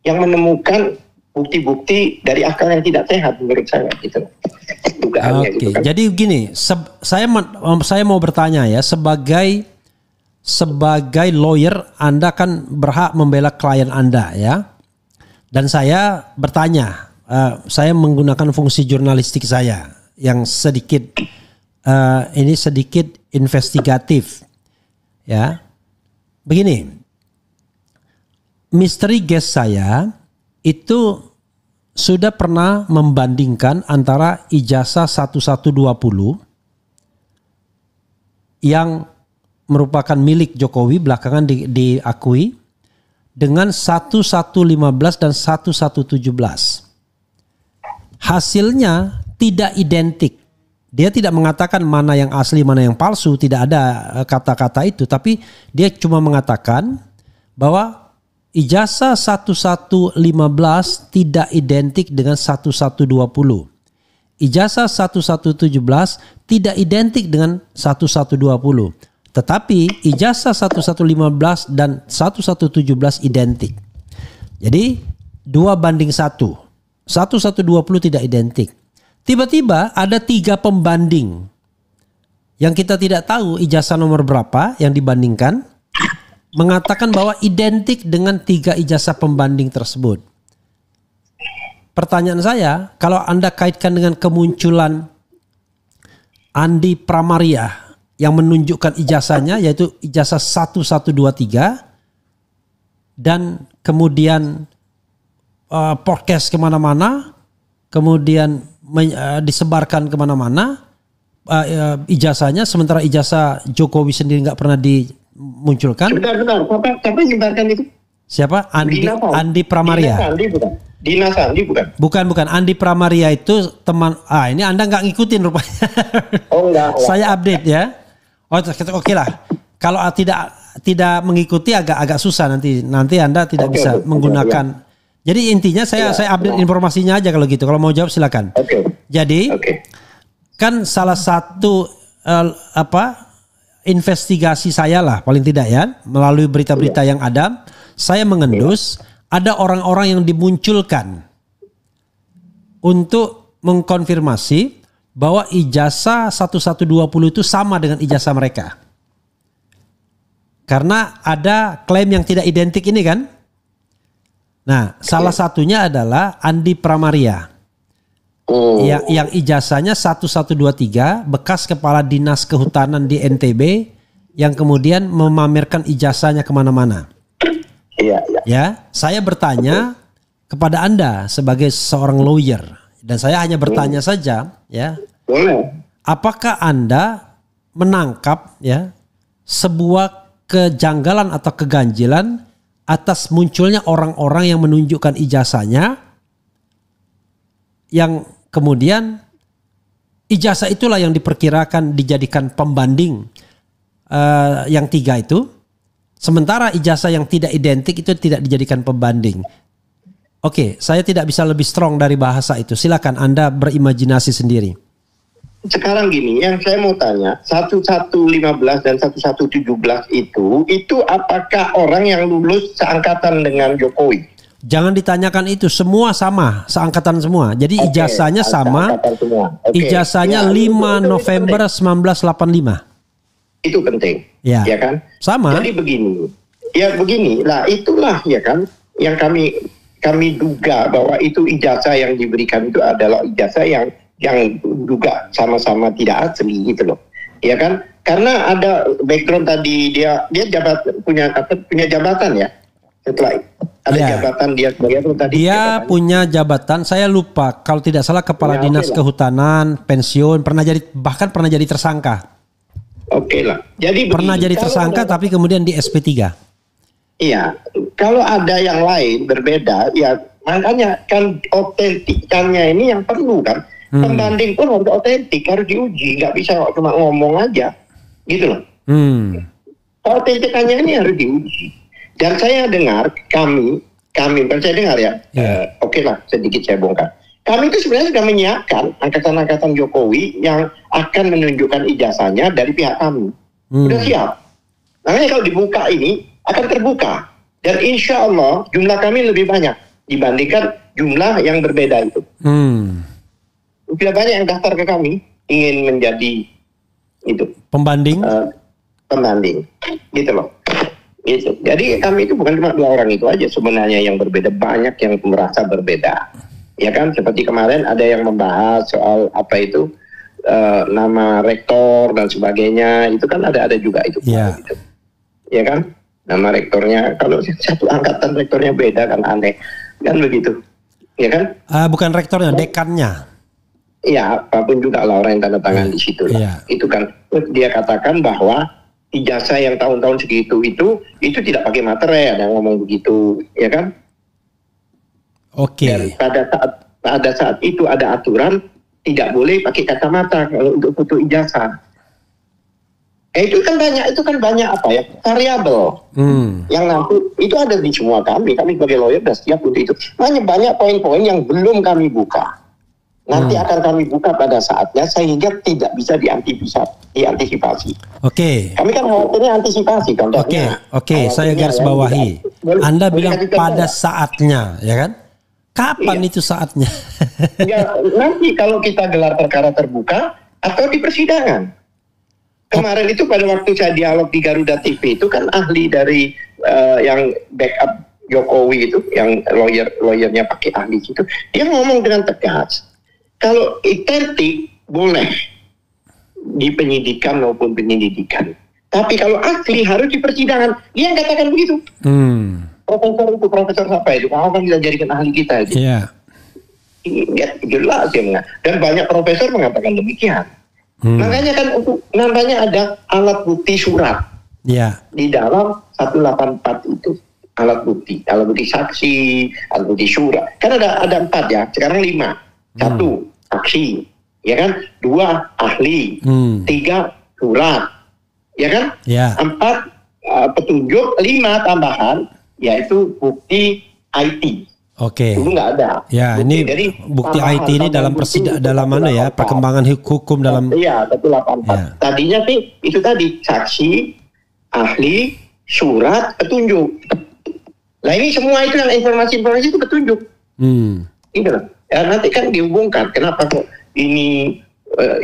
Speaker 2: yang menemukan bukti-bukti dari akal yang tidak sehat menurut saya gitu. Dugaannya
Speaker 1: Oke,
Speaker 2: gitu kan.
Speaker 1: Jadi gini, saya mau bertanya ya, sebagai lawyer Anda kan berhak membela klien Anda ya. Dan saya bertanya, saya menggunakan fungsi jurnalistik saya yang sedikit investigatif ya. Begini, misteri guest saya itu sudah pernah membandingkan antara ijazah 1120 yang merupakan milik Jokowi belakangan diakui dengan 1115 dan 1117. Hasilnya tidak identik. Dia tidak mengatakan mana yang asli, mana yang palsu, tidak ada kata-kata itu, tapi dia cuma mengatakan bahwa ijazah 1115 tidak identik dengan 1120. Ijazah 1117 tidak identik dengan 1120. Tetapi ijazah 1115 dan 1117 identik. Jadi 2:1. 1120 tidak identik. Tiba-tiba ada 3 pembanding yang kita tidak tahu ijazah nomor berapa yang dibandingkan, mengatakan bahwa identik dengan 3 ijazah pembanding tersebut. Pertanyaan saya, kalau Anda kaitkan dengan kemunculan Andi Pramaria yang menunjukkan ijazahnya yaitu ijazah 1123 dan kemudian podcast kemana-mana, kemudian disebarkan kemana-mana ijazahnya, sementara ijazah Jokowi sendiri nggak pernah dimunculkan.
Speaker 2: Benar. Siapa yang menyebarkan itu?
Speaker 1: Siapa? Andi Pramaria.
Speaker 2: Dina Sandi bukan?
Speaker 1: Bukan. Andi Pramaria itu teman. Ini Anda nggak ngikutin rupanya.
Speaker 2: Oh enggak.
Speaker 1: Saya update ya. Oke lah. Kalau tidak mengikuti agak susah nanti Anda tidak bisa menggunakan. Jadi intinya saya update informasinya aja kalau gitu. Kalau mau jawab silakan. Jadi kan salah satu investigasi saya lah paling tidak ya, melalui berita-berita yang ada, saya mengendus ada orang-orang yang dimunculkan untuk mengkonfirmasi bahwa ijazah 1120 itu sama dengan ijazah mereka. Karena ada klaim yang tidak identik ini kan. Nah, salah satunya adalah Andi Pramaria. Yang ijazahnya 1123, bekas kepala dinas kehutanan di NTB yang kemudian memamerkan ijazahnya kemana-mana. Ya, saya bertanya kepada Anda sebagai seorang lawyer, dan saya hanya bertanya saja, ya. Apakah Anda menangkap ya sebuah kejanggalan atau keganjilan atas munculnya orang-orang yang menunjukkan ijazahnya, yang kemudian ijazah itulah yang diperkirakan dijadikan pembanding yang 3 itu, sementara ijazah yang tidak identik itu tidak dijadikan pembanding. Oke, saya tidak bisa lebih strong dari bahasa itu. Silakan Anda berimajinasi sendiri.
Speaker 2: Sekarang gini, yang saya mau tanya, 1115 dan 1117 itu apakah orang yang lulus seangkatan dengan Jokowi?
Speaker 1: Jangan ditanyakan itu, semua sama, seangkatan semua. Jadi ijazahnya sama, ijazahnya 5 November 1985.
Speaker 2: Itu penting, ya kan?
Speaker 1: Sama.
Speaker 2: Jadi begini, lah itulah ya kan, yang kami duga bahwa itu ijazah yang diberikan itu adalah ijazah yang juga sama-sama tidak asli gitu loh, ya kan? Karena ada background tadi dia punya jabatan ya, setelah ada jabatan dia sebagai tadi.
Speaker 1: Dia punya jabatan, saya lupa kalau tidak salah kepala dinas kehutanan, pensiun, bahkan pernah jadi tersangka.
Speaker 2: Oke lah. Jadi
Speaker 1: pernah jadi tersangka tapi kemudian di SP3.
Speaker 2: Iya, kalau ada yang lain berbeda, ya makanya kan otentikannya ini yang perlu kan. Pembanding pun harus otentik, harus diuji, nggak bisa cuma ngomong aja, gitu loh. Otentikannya ini harus diuji. Dan saya dengar saya dengar ya, oke lah sedikit saya bongkar. Kami itu sebenarnya sudah menyiapkan angkatan-angkatan Jokowi yang akan menunjukkan ijazahnya dari pihak kami. Sudah siap. Makanya kalau dibuka ini akan terbuka. Dan insya Allah jumlah kami lebih banyak dibandingkan jumlah yang berbeda itu. Sudah banyak yang daftar ke kami ingin menjadi itu pembanding, gitu loh. Gitu. Jadi kami itu bukan cuma 2 orang itu aja sebenarnya yang berbeda, banyak yang merasa berbeda, ya kan? Seperti kemarin ada yang membahas soal apa itu nama rektor dan sebagainya, itu kan ada juga itu, gitu. Ya kan? Nama rektornya kalau satu angkatan rektornya beda kan aneh, kan begitu, ya kan?
Speaker 1: Bukan rektornya, dekannya.
Speaker 2: Ya, apapun juga lah orang yang tanda tangan di situ lah. Itu kan dia katakan bahwa ijazah yang tahun-tahun segitu itu tidak pakai materai, ada yang ngomong begitu, ya kan? Dan pada saat itu ada aturan tidak boleh pakai kacamata kalau untuk foto ijazah. Itu kan banyak apa ya, variabel yang nanti itu ada di semua kami sebagai lawyer sudah siap untuk itu. Banyak poin-poin yang belum kami buka. Nanti akan kami buka pada saatnya sehingga tidak bisa diantisipasi.
Speaker 1: Oke.
Speaker 2: Kami kan khawatirnya antisipasi contohnya.
Speaker 1: Oke, saya garis bawahi. Anda bilang pada saatnya, ya kan? Kapan itu saatnya?
Speaker 2: Ya, nanti kalau kita gelar perkara terbuka atau di persidangan. Kemarin itu pada waktu saya dialog di Garuda TV itu kan ahli dari yang backup Jokowi itu, yang lawyernya pakai ahli itu, dia ngomong dengan tegas. Kalau itetik boleh di penyidikan maupun penyelidikan. Tapi kalau asli harus di persidangan. Dia yang katakan begitu. Profesor siapa itu? Mau kan kita jadikan ahli kita itu.
Speaker 1: Iya.
Speaker 2: Yeah. Jelas ya. Dan banyak profesor mengatakan demikian. Makanya kan namanya ada alat bukti surat.
Speaker 1: Iya.
Speaker 2: Di dalam 184 itu. Alat bukti saksi, alat bukti surat. Kan ada 4 ya, sekarang 5. 1, saksi, ya kan? 2, ahli. 3, surat, ya kan? 4, petunjuk. 5, tambahan, yaitu bukti IT.
Speaker 1: Oke.
Speaker 2: Dulu nggak ada.
Speaker 1: Ya,
Speaker 2: bukti,
Speaker 1: ini
Speaker 2: jadi
Speaker 1: bukti IT ini dalam mana ya? Perkembangan hukum dalam.
Speaker 2: Iya, 184. Ya. Tadinya sih itu tadi saksi, ahli, surat, petunjuk. Nah ini semua itu yang informasi itu petunjuk. Gitu loh. Ya, nanti kan dihubungkan. Kenapa kok ini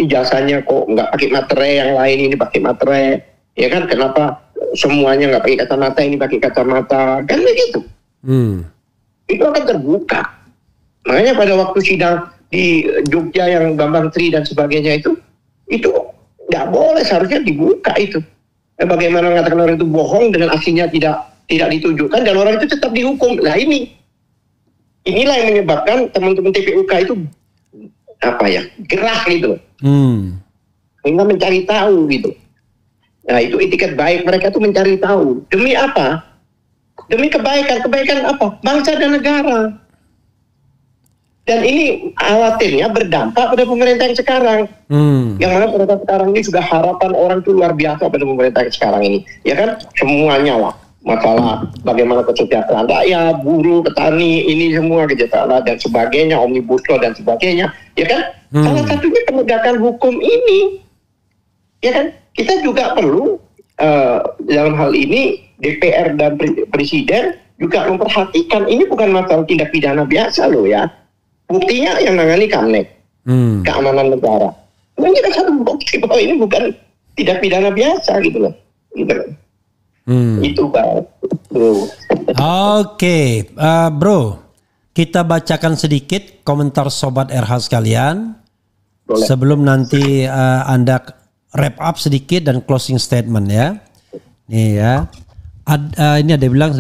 Speaker 2: ijazahnya kok nggak pakai materai, yang lain ini pakai materai? Ya kan, kenapa semuanya nggak pakai kacamata, ini pakai kacamata? Kan begitu. Itu akan terbuka. Makanya pada waktu sidang di Jogja yang Bambang Tri dan sebagainya itu nggak boleh, seharusnya dibuka itu. Bagaimana mengatakan orang itu bohong dengan aksinya tidak ditunjukkan dan orang itu tetap dihukum. Nah inilah yang menyebabkan teman-teman TPUK itu gerah gitu. Sehingga mencari tahu gitu. Nah itu etiket baik mereka tuh mencari tahu. Demi apa? Demi kebaikan apa? Bangsa dan negara. Dan ini khawatirnya berdampak pada pemerintah yang sekarang. Yang mana pemerintah sekarang ini sudah harapan orang itu luar biasa pada pemerintah yang sekarang ini. Ya kan? Semuanya lah. Masalah bagaimana kesejahteraan rakyat, buruh, petani, ini semua kesejahteraan dan sebagainya, omnibus law dan sebagainya. Ya kan? Salah satunya penegakan hukum ini. Ya kan? Kita juga perlu dalam hal ini DPR dan Presiden juga memperhatikan ini bukan masalah tindak pidana biasa loh ya. Buktinya yang nangani Kamnek, keamanan negara. Ini kan satu bukti bahwa ini bukan tindak pidana biasa gitu loh. Itu Pak.
Speaker 1: Oke, bro, kita bacakan sedikit komentar Sobat RH sekalian. Boleh. Sebelum nanti Anda wrap up sedikit dan closing statement ya. Nih ya. Ini ada yang bilang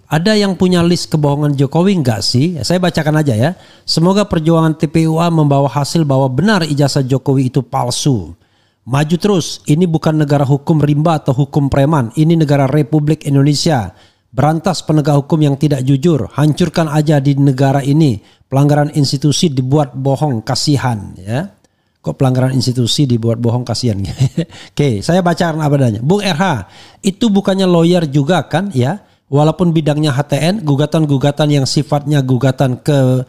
Speaker 1: ada yang punya list kebohongan Jokowi enggak sih? Saya bacakan aja ya. Semoga perjuangan TPUA membawa hasil bahwa benar ijazah Jokowi itu palsu. Maju terus, ini bukan negara hukum rimba atau hukum preman. Ini negara Republik Indonesia. Berantas penegak hukum yang tidak jujur. Hancurkan aja di negara ini. Pelanggaran institusi dibuat bohong, kasihan ya. Kok pelanggaran institusi dibuat bohong, kasihan. Oke, saya bacakan apa adanya. Bung RH, itu bukannya lawyer juga kan ya? Walaupun bidangnya HTN, gugatan-gugatan yang sifatnya gugatan ke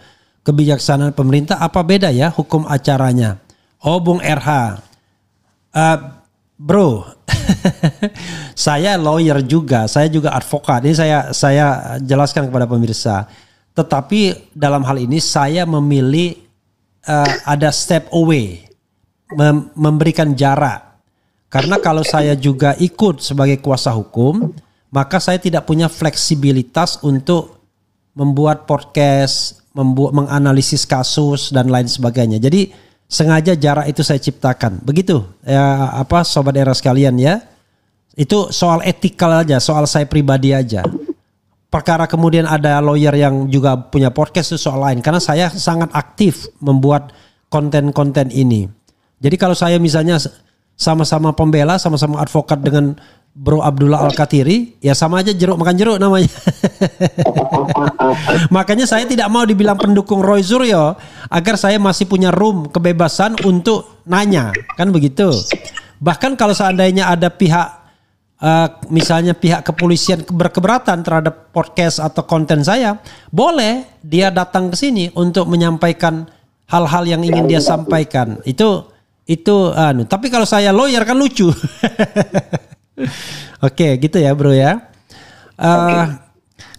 Speaker 1: kebijaksanaan pemerintah, apa beda ya hukum acaranya? Oh Bung RH, bro, saya lawyer juga, saya juga advokat. Ini saya jelaskan kepada pemirsa. Tetapi dalam hal ini saya memilih ada step away, memberikan jarak. Karena kalau saya juga ikut sebagai kuasa hukum, maka saya tidak punya fleksibilitas untuk membuat podcast, menganalisis kasus dan lain sebagainya. Jadi sengaja jarak itu saya ciptakan. Begitu ya, Sobat Era sekalian ya. Itu soal etikal aja, soal saya pribadi aja. Perkara kemudian ada lawyer yang juga punya podcast itu soal lain. Karena saya sangat aktif membuat konten-konten ini. Jadi kalau saya misalnya sama-sama pembela, sama-sama advokat dengan Bro Abdullah Al-Katiri, ya sama aja jeruk makan jeruk namanya. Makanya saya tidak mau dibilang pendukung Roy Suryo agar saya masih punya room kebebasan untuk nanya, kan begitu. Bahkan kalau seandainya ada pihak misalnya pihak kepolisian berkeberatan terhadap podcast atau konten saya, boleh dia datang ke sini untuk menyampaikan hal-hal yang ingin dia sampaikan. Itu tapi kalau saya lawyer kan lucu. Oke, gitu ya bro ya.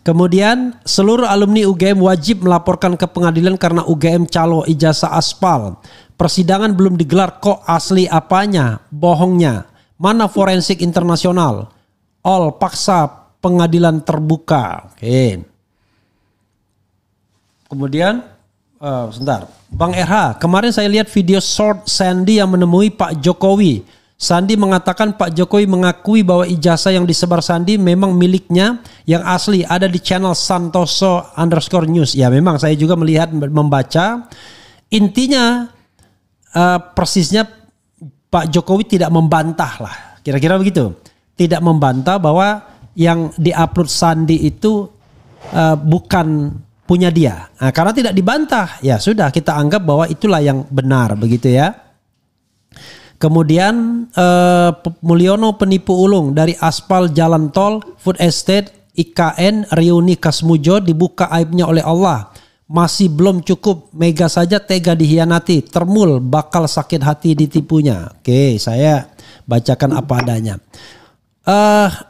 Speaker 1: Kemudian seluruh alumni UGM wajib melaporkan ke pengadilan karena UGM calo ijazah aspal. Persidangan belum digelar, kok asli apanya? Bohongnya. Mana forensik internasional? All paksa pengadilan terbuka. Oke. Kemudian sebentar. Bang RH, kemarin saya lihat video short Sandi yang menemui Pak Jokowi. Sandi mengatakan Pak Jokowi mengakui bahwa ijazah yang disebar Sandi memang miliknya yang asli, ada di channel Santoso_news. Ya memang saya juga membaca. Intinya persisnya Pak Jokowi tidak membantah lah. Kira-kira begitu. Tidak membantah bahwa yang diupload Sandi itu bukan punya dia. Nah, karena tidak dibantah, ya sudah kita anggap bahwa itulah yang benar begitu ya. Kemudian Mulyono penipu ulung dari aspal jalan tol, food estate, IKN, reuni Kasmujo dibuka aibnya oleh Allah. Masih belum cukup, Mega saja tega dihianati, termul bakal sakit hati ditipunya. Oke, saya bacakan apa adanya.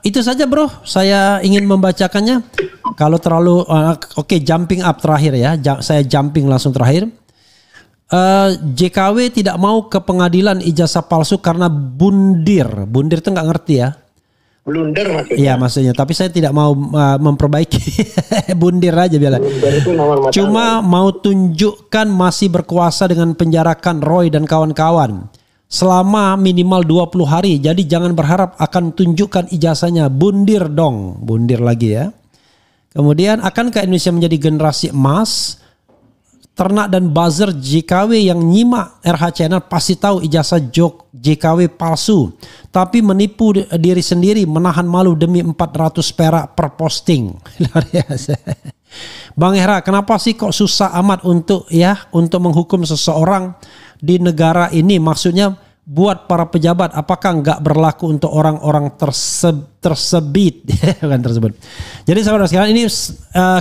Speaker 1: Itu saja bro, saya ingin membacakannya. Kalau terlalu oke, jumping up terakhir ya, saya jumping langsung terakhir. JKW tidak mau ke pengadilan ijazah palsu karena bundir. Bundir itu nggak ngerti ya.
Speaker 2: Blunder maksudnya.
Speaker 1: Iya maksudnya. Tapi saya tidak mau memperbaiki. Bundir aja biar. Cuma mau tunjukkan masih berkuasa dengan penjarakan Roy dan kawan-kawan selama minimal 20 hari. Jadi jangan berharap akan tunjukkan ijazahnya. Bundir dong. Bundir lagi ya. Kemudian akankah Indonesia menjadi generasi emas? Ternak dan buzzer JKW yang nyimak RH Channel pasti tahu ijazah JKW palsu. Tapi menipu diri sendiri, menahan malu demi 400 perak per posting. Luar biasa. Bang Hera, kenapa sih kok susah amat untuk menghukum seseorang di negara ini? Maksudnya buat para pejabat, apakah nggak berlaku untuk orang-orang tersebut? Bukan tersebut. Jadi saudara sekalian, ini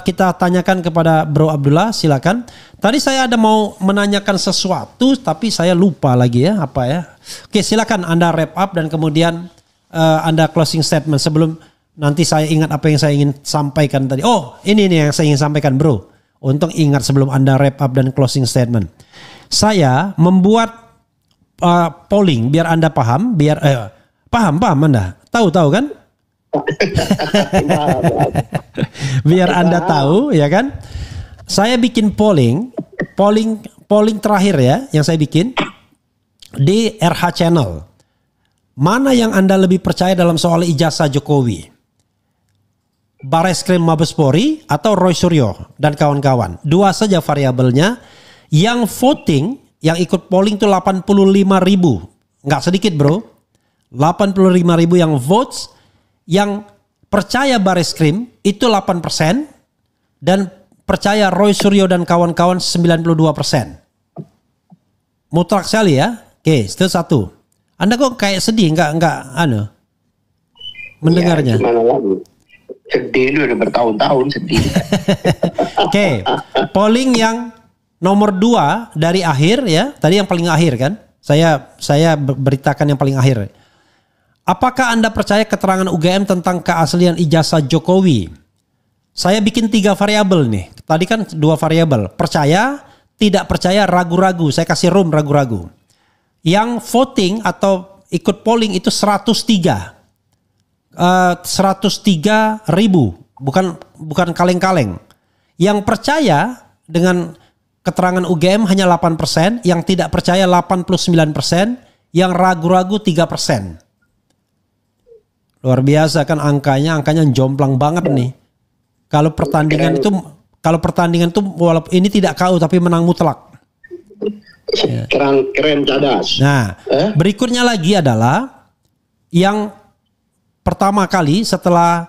Speaker 1: kita tanyakan kepada Bro Abdullah, silakan. Tadi saya ada mau menanyakan sesuatu, tapi saya lupa lagi ya apa ya. Oke, silakan Anda wrap up dan kemudian Anda closing statement sebelum nanti saya ingat apa yang saya ingin sampaikan tadi. Oh, ini nih yang saya ingin sampaikan bro. Untung ingat sebelum Anda wrap up dan closing statement. Saya membuat polling biar Anda paham, biar paham Anda. Tahu kan? Biar Anda tahu ya kan? Saya bikin polling terakhir ya yang saya bikin di RH Channel. Mana yang Anda lebih percaya dalam soal ijazah Jokowi? Bareskrim Mabespori atau Roy Suryo dan kawan-kawan? Dua saja variabelnya. Yang voting, yang ikut polling itu 85.000. Nggak sedikit bro. 85.000 yang votes. Yang percaya Bareskrim itu 8%. Dan percaya Roy Suryo dan kawan-kawan 92%. Mutlak sekali ya. Oke, itu satu. Anda kok kayak sedih nggak mendengarnya?
Speaker 2: Ya, gimana lagi? Sedih itu udah bertahun-tahun sedih.
Speaker 1: Oke, polling yang nomor 2 dari akhir ya. Tadi yang paling akhir kan? Saya beritakan yang paling akhir. Apakah Anda percaya keterangan UGM tentang keaslian ijazah Jokowi? Saya bikin 3 variabel nih. Tadi kan 2 variabel. Percaya, tidak percaya, ragu-ragu. Saya kasih room ragu-ragu. Yang voting atau ikut polling itu 103. 103.000. Bukan kaleng-kaleng. Yang percaya dengan keterangan UGM hanya 8%. Yang tidak percaya 89%. Yang ragu-ragu 3%. Luar biasa kan angkanya jomplang banget nih. Kalau pertandingan itu walaupun ini tidak KO tapi menang mutlak.
Speaker 2: Keren cadas.
Speaker 1: Nah, berikutnya lagi adalah yang pertama kali setelah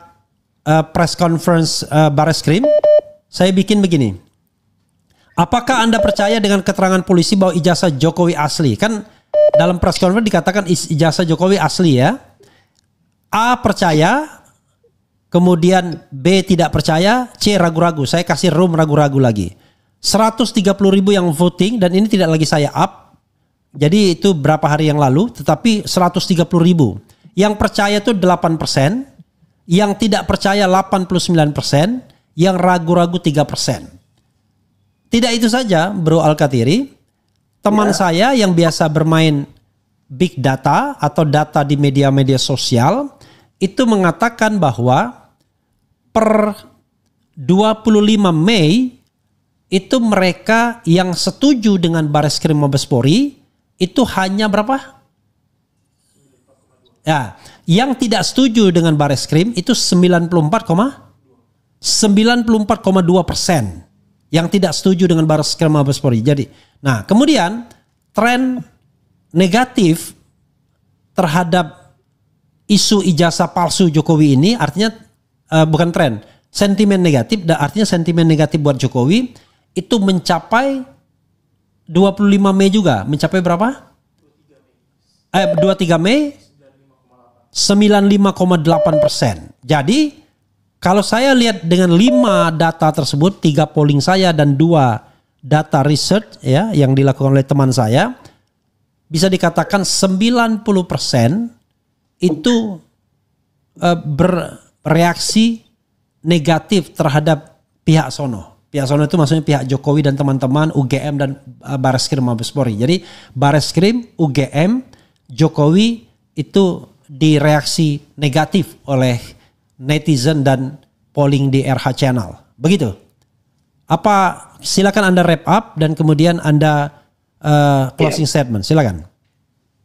Speaker 1: press conference Bareskrim, saya bikin begini. Apakah Anda percaya dengan keterangan polisi bahwa ijazah Jokowi asli? Kan dalam press conference dikatakan ijazah Jokowi asli ya. A percaya, kemudian B tidak percaya, C ragu-ragu. Saya kasih room ragu-ragu lagi. 130.000 yang voting dan ini tidak lagi saya up. Jadi itu berapa hari yang lalu, tetapi 130.000. Yang percaya itu 8%, yang tidak percaya 89%, yang ragu-ragu 3%. Tidak itu saja, Bro Al-Kathiri. Teman saya yang biasa bermain big data atau data di media-media sosial itu mengatakan bahwa per 25 Mei itu mereka yang setuju dengan Bareskrim Mabespori itu hanya berapa? Ya, yang tidak setuju dengan Bareskrim itu 94,2%. Yang tidak setuju dengan Bareskrim Mabespori. Jadi, nah kemudian tren negatif terhadap isu ijazah palsu Jokowi ini artinya bukan tren, sentimen negatif. Artinya sentimen negatif buat Jokowi itu mencapai 25 Mei juga. Mencapai berapa? 23 Mei 95,8%. Jadi kalau saya lihat dengan 5 data tersebut, 3 polling saya dan 2 data research ya yang dilakukan oleh teman saya, bisa dikatakan 90% itu bereaksi negatif terhadap pihak sono. Pihak sono itu maksudnya pihak Jokowi dan teman-teman, UGM dan Bareskrim Mabespori. Jadi Bareskrim, UGM, Jokowi itu direaksi negatif oleh netizen dan polling di RH Channel. Begitu. Apa silakan Anda wrap up dan kemudian Anda closing statement. Silakan.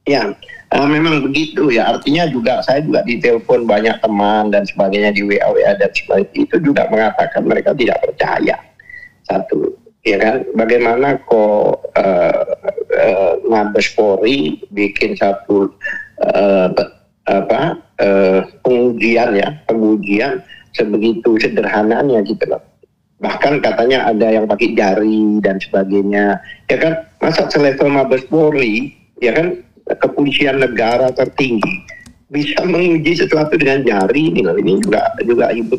Speaker 2: Ya, memang begitu ya. Artinya juga saya juga ditelepon banyak teman dan sebagainya di WA dan sebagainya. Itu juga mengatakan mereka tidak percaya. Satu, ya kan? Bagaimana kok Mabespori bikin satu pengujian sebegitu sederhananya gitu loh. Bahkan katanya ada yang pakai jari dan sebagainya. Ya kan, masa selevel Mabespori, ya kan, kepolisian negara tertinggi bisa menguji sesuatu dengan jari ini loh. Ini juga ibu.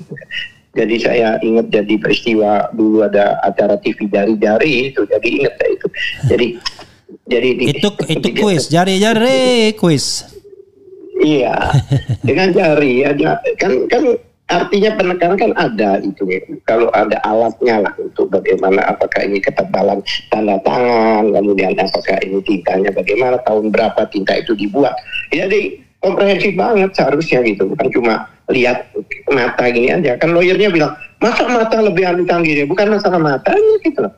Speaker 2: Jadi saya ingat jadi peristiwa dulu ada acara TV jari-jari itu. Jadi ingat saya itu. Jadi
Speaker 1: itu kuis, jari-jari kuis.
Speaker 2: Iya, dengan jari aja kan artinya penekanan kan ada itu ya. Kalau ada alatnya lah untuk bagaimana apakah ini ketebalan tanda tangan, kemudian apakah ini tintanya bagaimana, tahun berapa tinta itu dibuat. Jadi komprehensif banget seharusnya gitu, bukan cuma lihat mata gini aja. Kan lawyernya bilang masa mata lebih canggih, bukan masalah matanya gitu loh.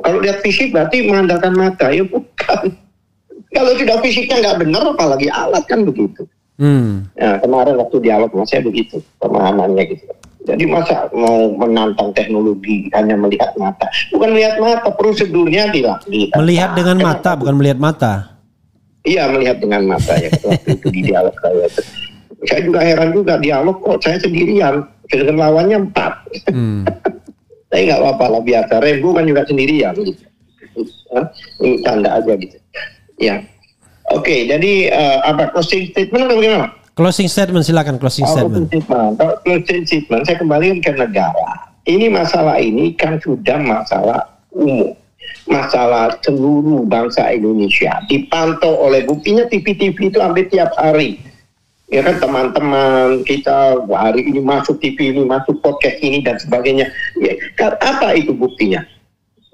Speaker 2: Kalau lihat fisik berarti mengandalkan mata, ya bukan. Kalau sudah fisiknya nggak benar, apalagi alat kan begitu. Nah, kemarin waktu dialog saya begitu pemahamannya gitu. Jadi masa mau menantang teknologi hanya melihat mata? Bukan melihat mata, prosedurnya dilakukan.
Speaker 1: Melihat dengan mata, bukan melihat mata.
Speaker 2: Iya, melihat dengan mata ya. Waktu itu di dialog saya. Saya juga heran juga dialog kok saya sendirian, dengan lawannya 4. Tapi nggak apa-apa lah, biasa. Rembu kan juga sendirian gitu. Ini tanda aja gitu. Ya, oke. Jadi closing statement atau bagaimana?
Speaker 1: Closing statement, silakan closing statement.
Speaker 2: Kalau closing statement, saya kembali ke negara. Ini masalah ini kan sudah masalah umum, masalah seluruh bangsa Indonesia. Dipantau oleh buktinya TV itu hampir tiap hari. Ya kan teman-teman kita hari ini masuk TV ini, masuk podcast ini dan sebagainya. Ya, apa itu buktinya?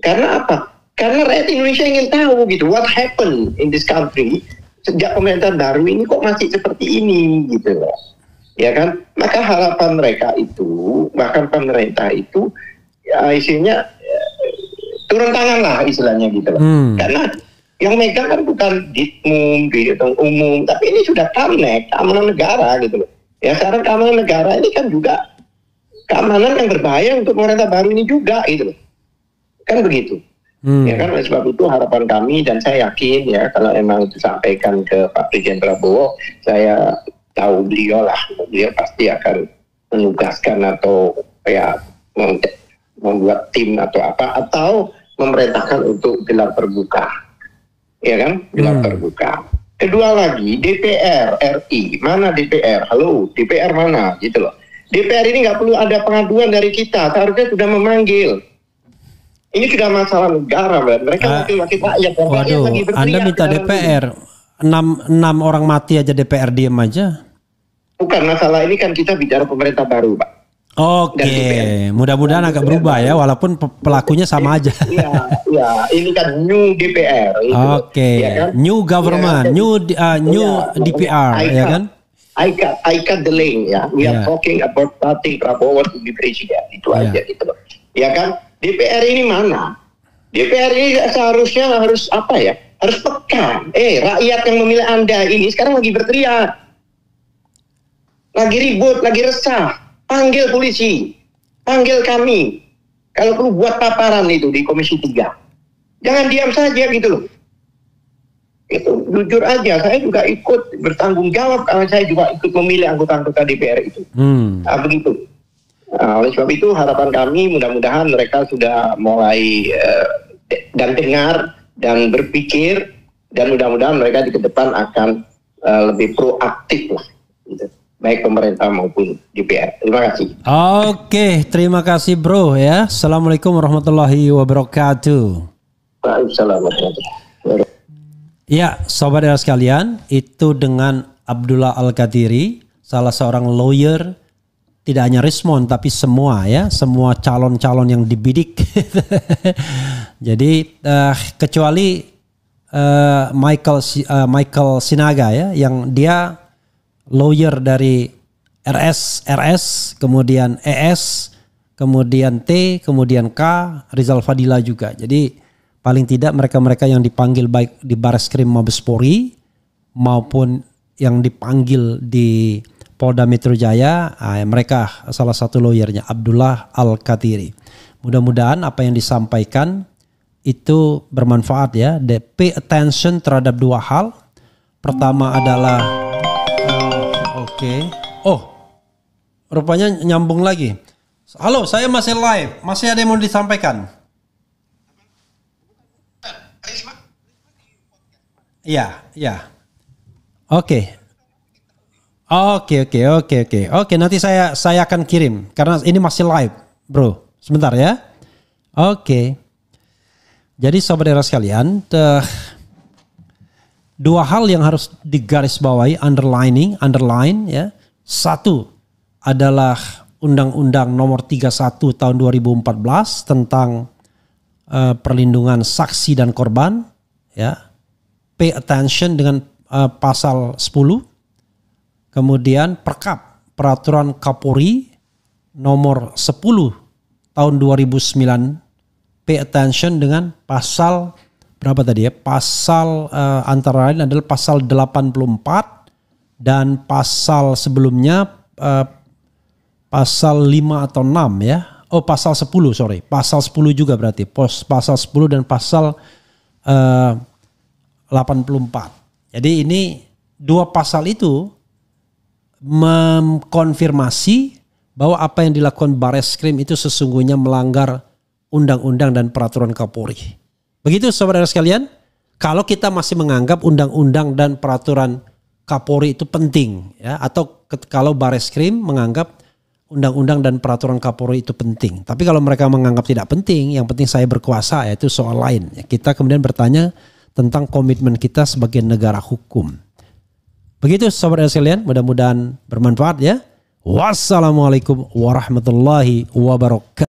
Speaker 2: Karena apa? Karena rakyat Indonesia ingin tahu gitu, what happened in this country sejak pemerintahan baru ini kok masih seperti ini gitu loh. Ya kan? Maka harapan mereka itu, bahkan pemerintah itu ya istilahnya turun tangan lah istilahnya gitu loh. Karena yang megang kan bukan ditmum, umum, tapi ini sudah keamanan negara gitu loh. Ya sekarang keamanan negara ini kan juga keamanan yang berbahaya untuk pemerintah baru ini juga gitu loh. Kan begitu. Ya kan, oleh sebab itu harapan kami dan saya yakin ya kalau emang disampaikan ke Pak Presiden Prabowo, saya tahu beliau lah, beliau pasti akan menugaskan atau ya membuat tim atau apa, atau memerintahkan untuk gelar terbuka, ya kan, gelar terbuka. Kedua lagi, DPR RI, mana DPR? Halo, DPR mana? Gitu loh. DPR ini nggak perlu ada pengaduan dari kita, seharusnya sudah memanggil. Ini sudah masalah negara, mereka wakil-wakil rakyat.
Speaker 1: Waduh, Anda minta DPR, 6 orang mati aja DPR diem aja.
Speaker 2: Bukan, masalah ini kan kita bicara pemerintah baru, Pak.
Speaker 1: Oke, mudah-mudahan agak berubah ya, walaupun pelakunya sama aja.
Speaker 2: Ya, ini kan new DPR.
Speaker 1: Oke, ya kan? New government, new DPR, ya kan?
Speaker 2: I cut the link, ya. We are talking about starting Prabowo to be presiden, itu aja gitu loh. Ya kan? DPR ini mana? DPR ini seharusnya harus apa ya? Harus peka. Rakyat yang memilih Anda ini sekarang lagi berteriak, lagi ribut, lagi resah. Panggil polisi, panggil kami. Kalau perlu buat paparan itu di Komisi 3. Jangan diam saja gitu loh. Itu jujur aja, saya juga ikut bertanggung jawab karena saya juga ikut memilih anggota-anggota DPR itu. Begitu. Oleh sebab itu harapan kami mudah-mudahan mereka sudah mulai dan dengar dan berpikir, dan mudah-mudahan mereka di ke depan akan lebih proaktif lah. Gitu. Baik pemerintah maupun DPR. Terima kasih.
Speaker 1: Oke, terima kasih bro ya. Assalamualaikum warahmatullahi wabarakatuh.
Speaker 2: Waalaikumsalam warahmatullahi wabarakatuh.
Speaker 1: Ya, sobat era sekalian, itu dengan Abdullah Al-Qadiri, salah seorang lawyer, tidak hanya Rismon tapi semua ya, semua calon-calon yang dibidik. Jadi kecuali Michael Sinaga ya, yang dia lawyer dari RS, kemudian ES, kemudian T, kemudian K, Rizal Fadila juga. Jadi paling tidak mereka-mereka yang dipanggil baik di Bareskrim Mabespori maupun yang dipanggil di Polda Metro Jaya, mereka salah satu lawyernya, Abdullah Al-Qadiri. Mudah-mudahan apa yang disampaikan itu bermanfaat ya. Pay attention terhadap dua hal. Pertama adalah oh, rupanya nyambung lagi. Halo, saya masih live. Masih ada yang mau disampaikan? Iya. Oke, nanti saya akan kirim karena ini masih live, bro. Sebentar ya. Oke. Jadi sobat era sekalian, dua hal yang harus digarisbawahi, underline ya. Satu adalah Undang-Undang Nomor 31 Tahun 2014 tentang perlindungan saksi dan korban ya. Pay attention dengan pasal 10. Kemudian Peraturan Kapolri Nomor 10 Tahun 2009. Pay attention dengan pasal berapa tadi ya? Pasal antara lain adalah pasal 84 dan pasal sebelumnya pasal 5 atau 6 ya. Oh, pasal 10, sorry. Pasal 10 juga berarti. Pasal 10 dan pasal 84. Jadi ini dua pasal itu mengkonfirmasi bahwa apa yang dilakukan Bareskrim itu sesungguhnya melanggar undang-undang dan peraturan Kapolri. Begitu saudara sekalian, kalau kita masih menganggap undang-undang dan peraturan Kapolri itu penting ya, atau kalau Bareskrim menganggap undang-undang dan peraturan Kapolri itu penting. Tapi kalau mereka menganggap tidak penting, yang penting saya berkuasa, yaitu soal lain. Kita kemudian bertanya tentang komitmen kita sebagai negara hukum. Begitu saudara sekalian, mudah-mudahan bermanfaat ya. Wassalamualaikum warahmatullahi wabarakatuh.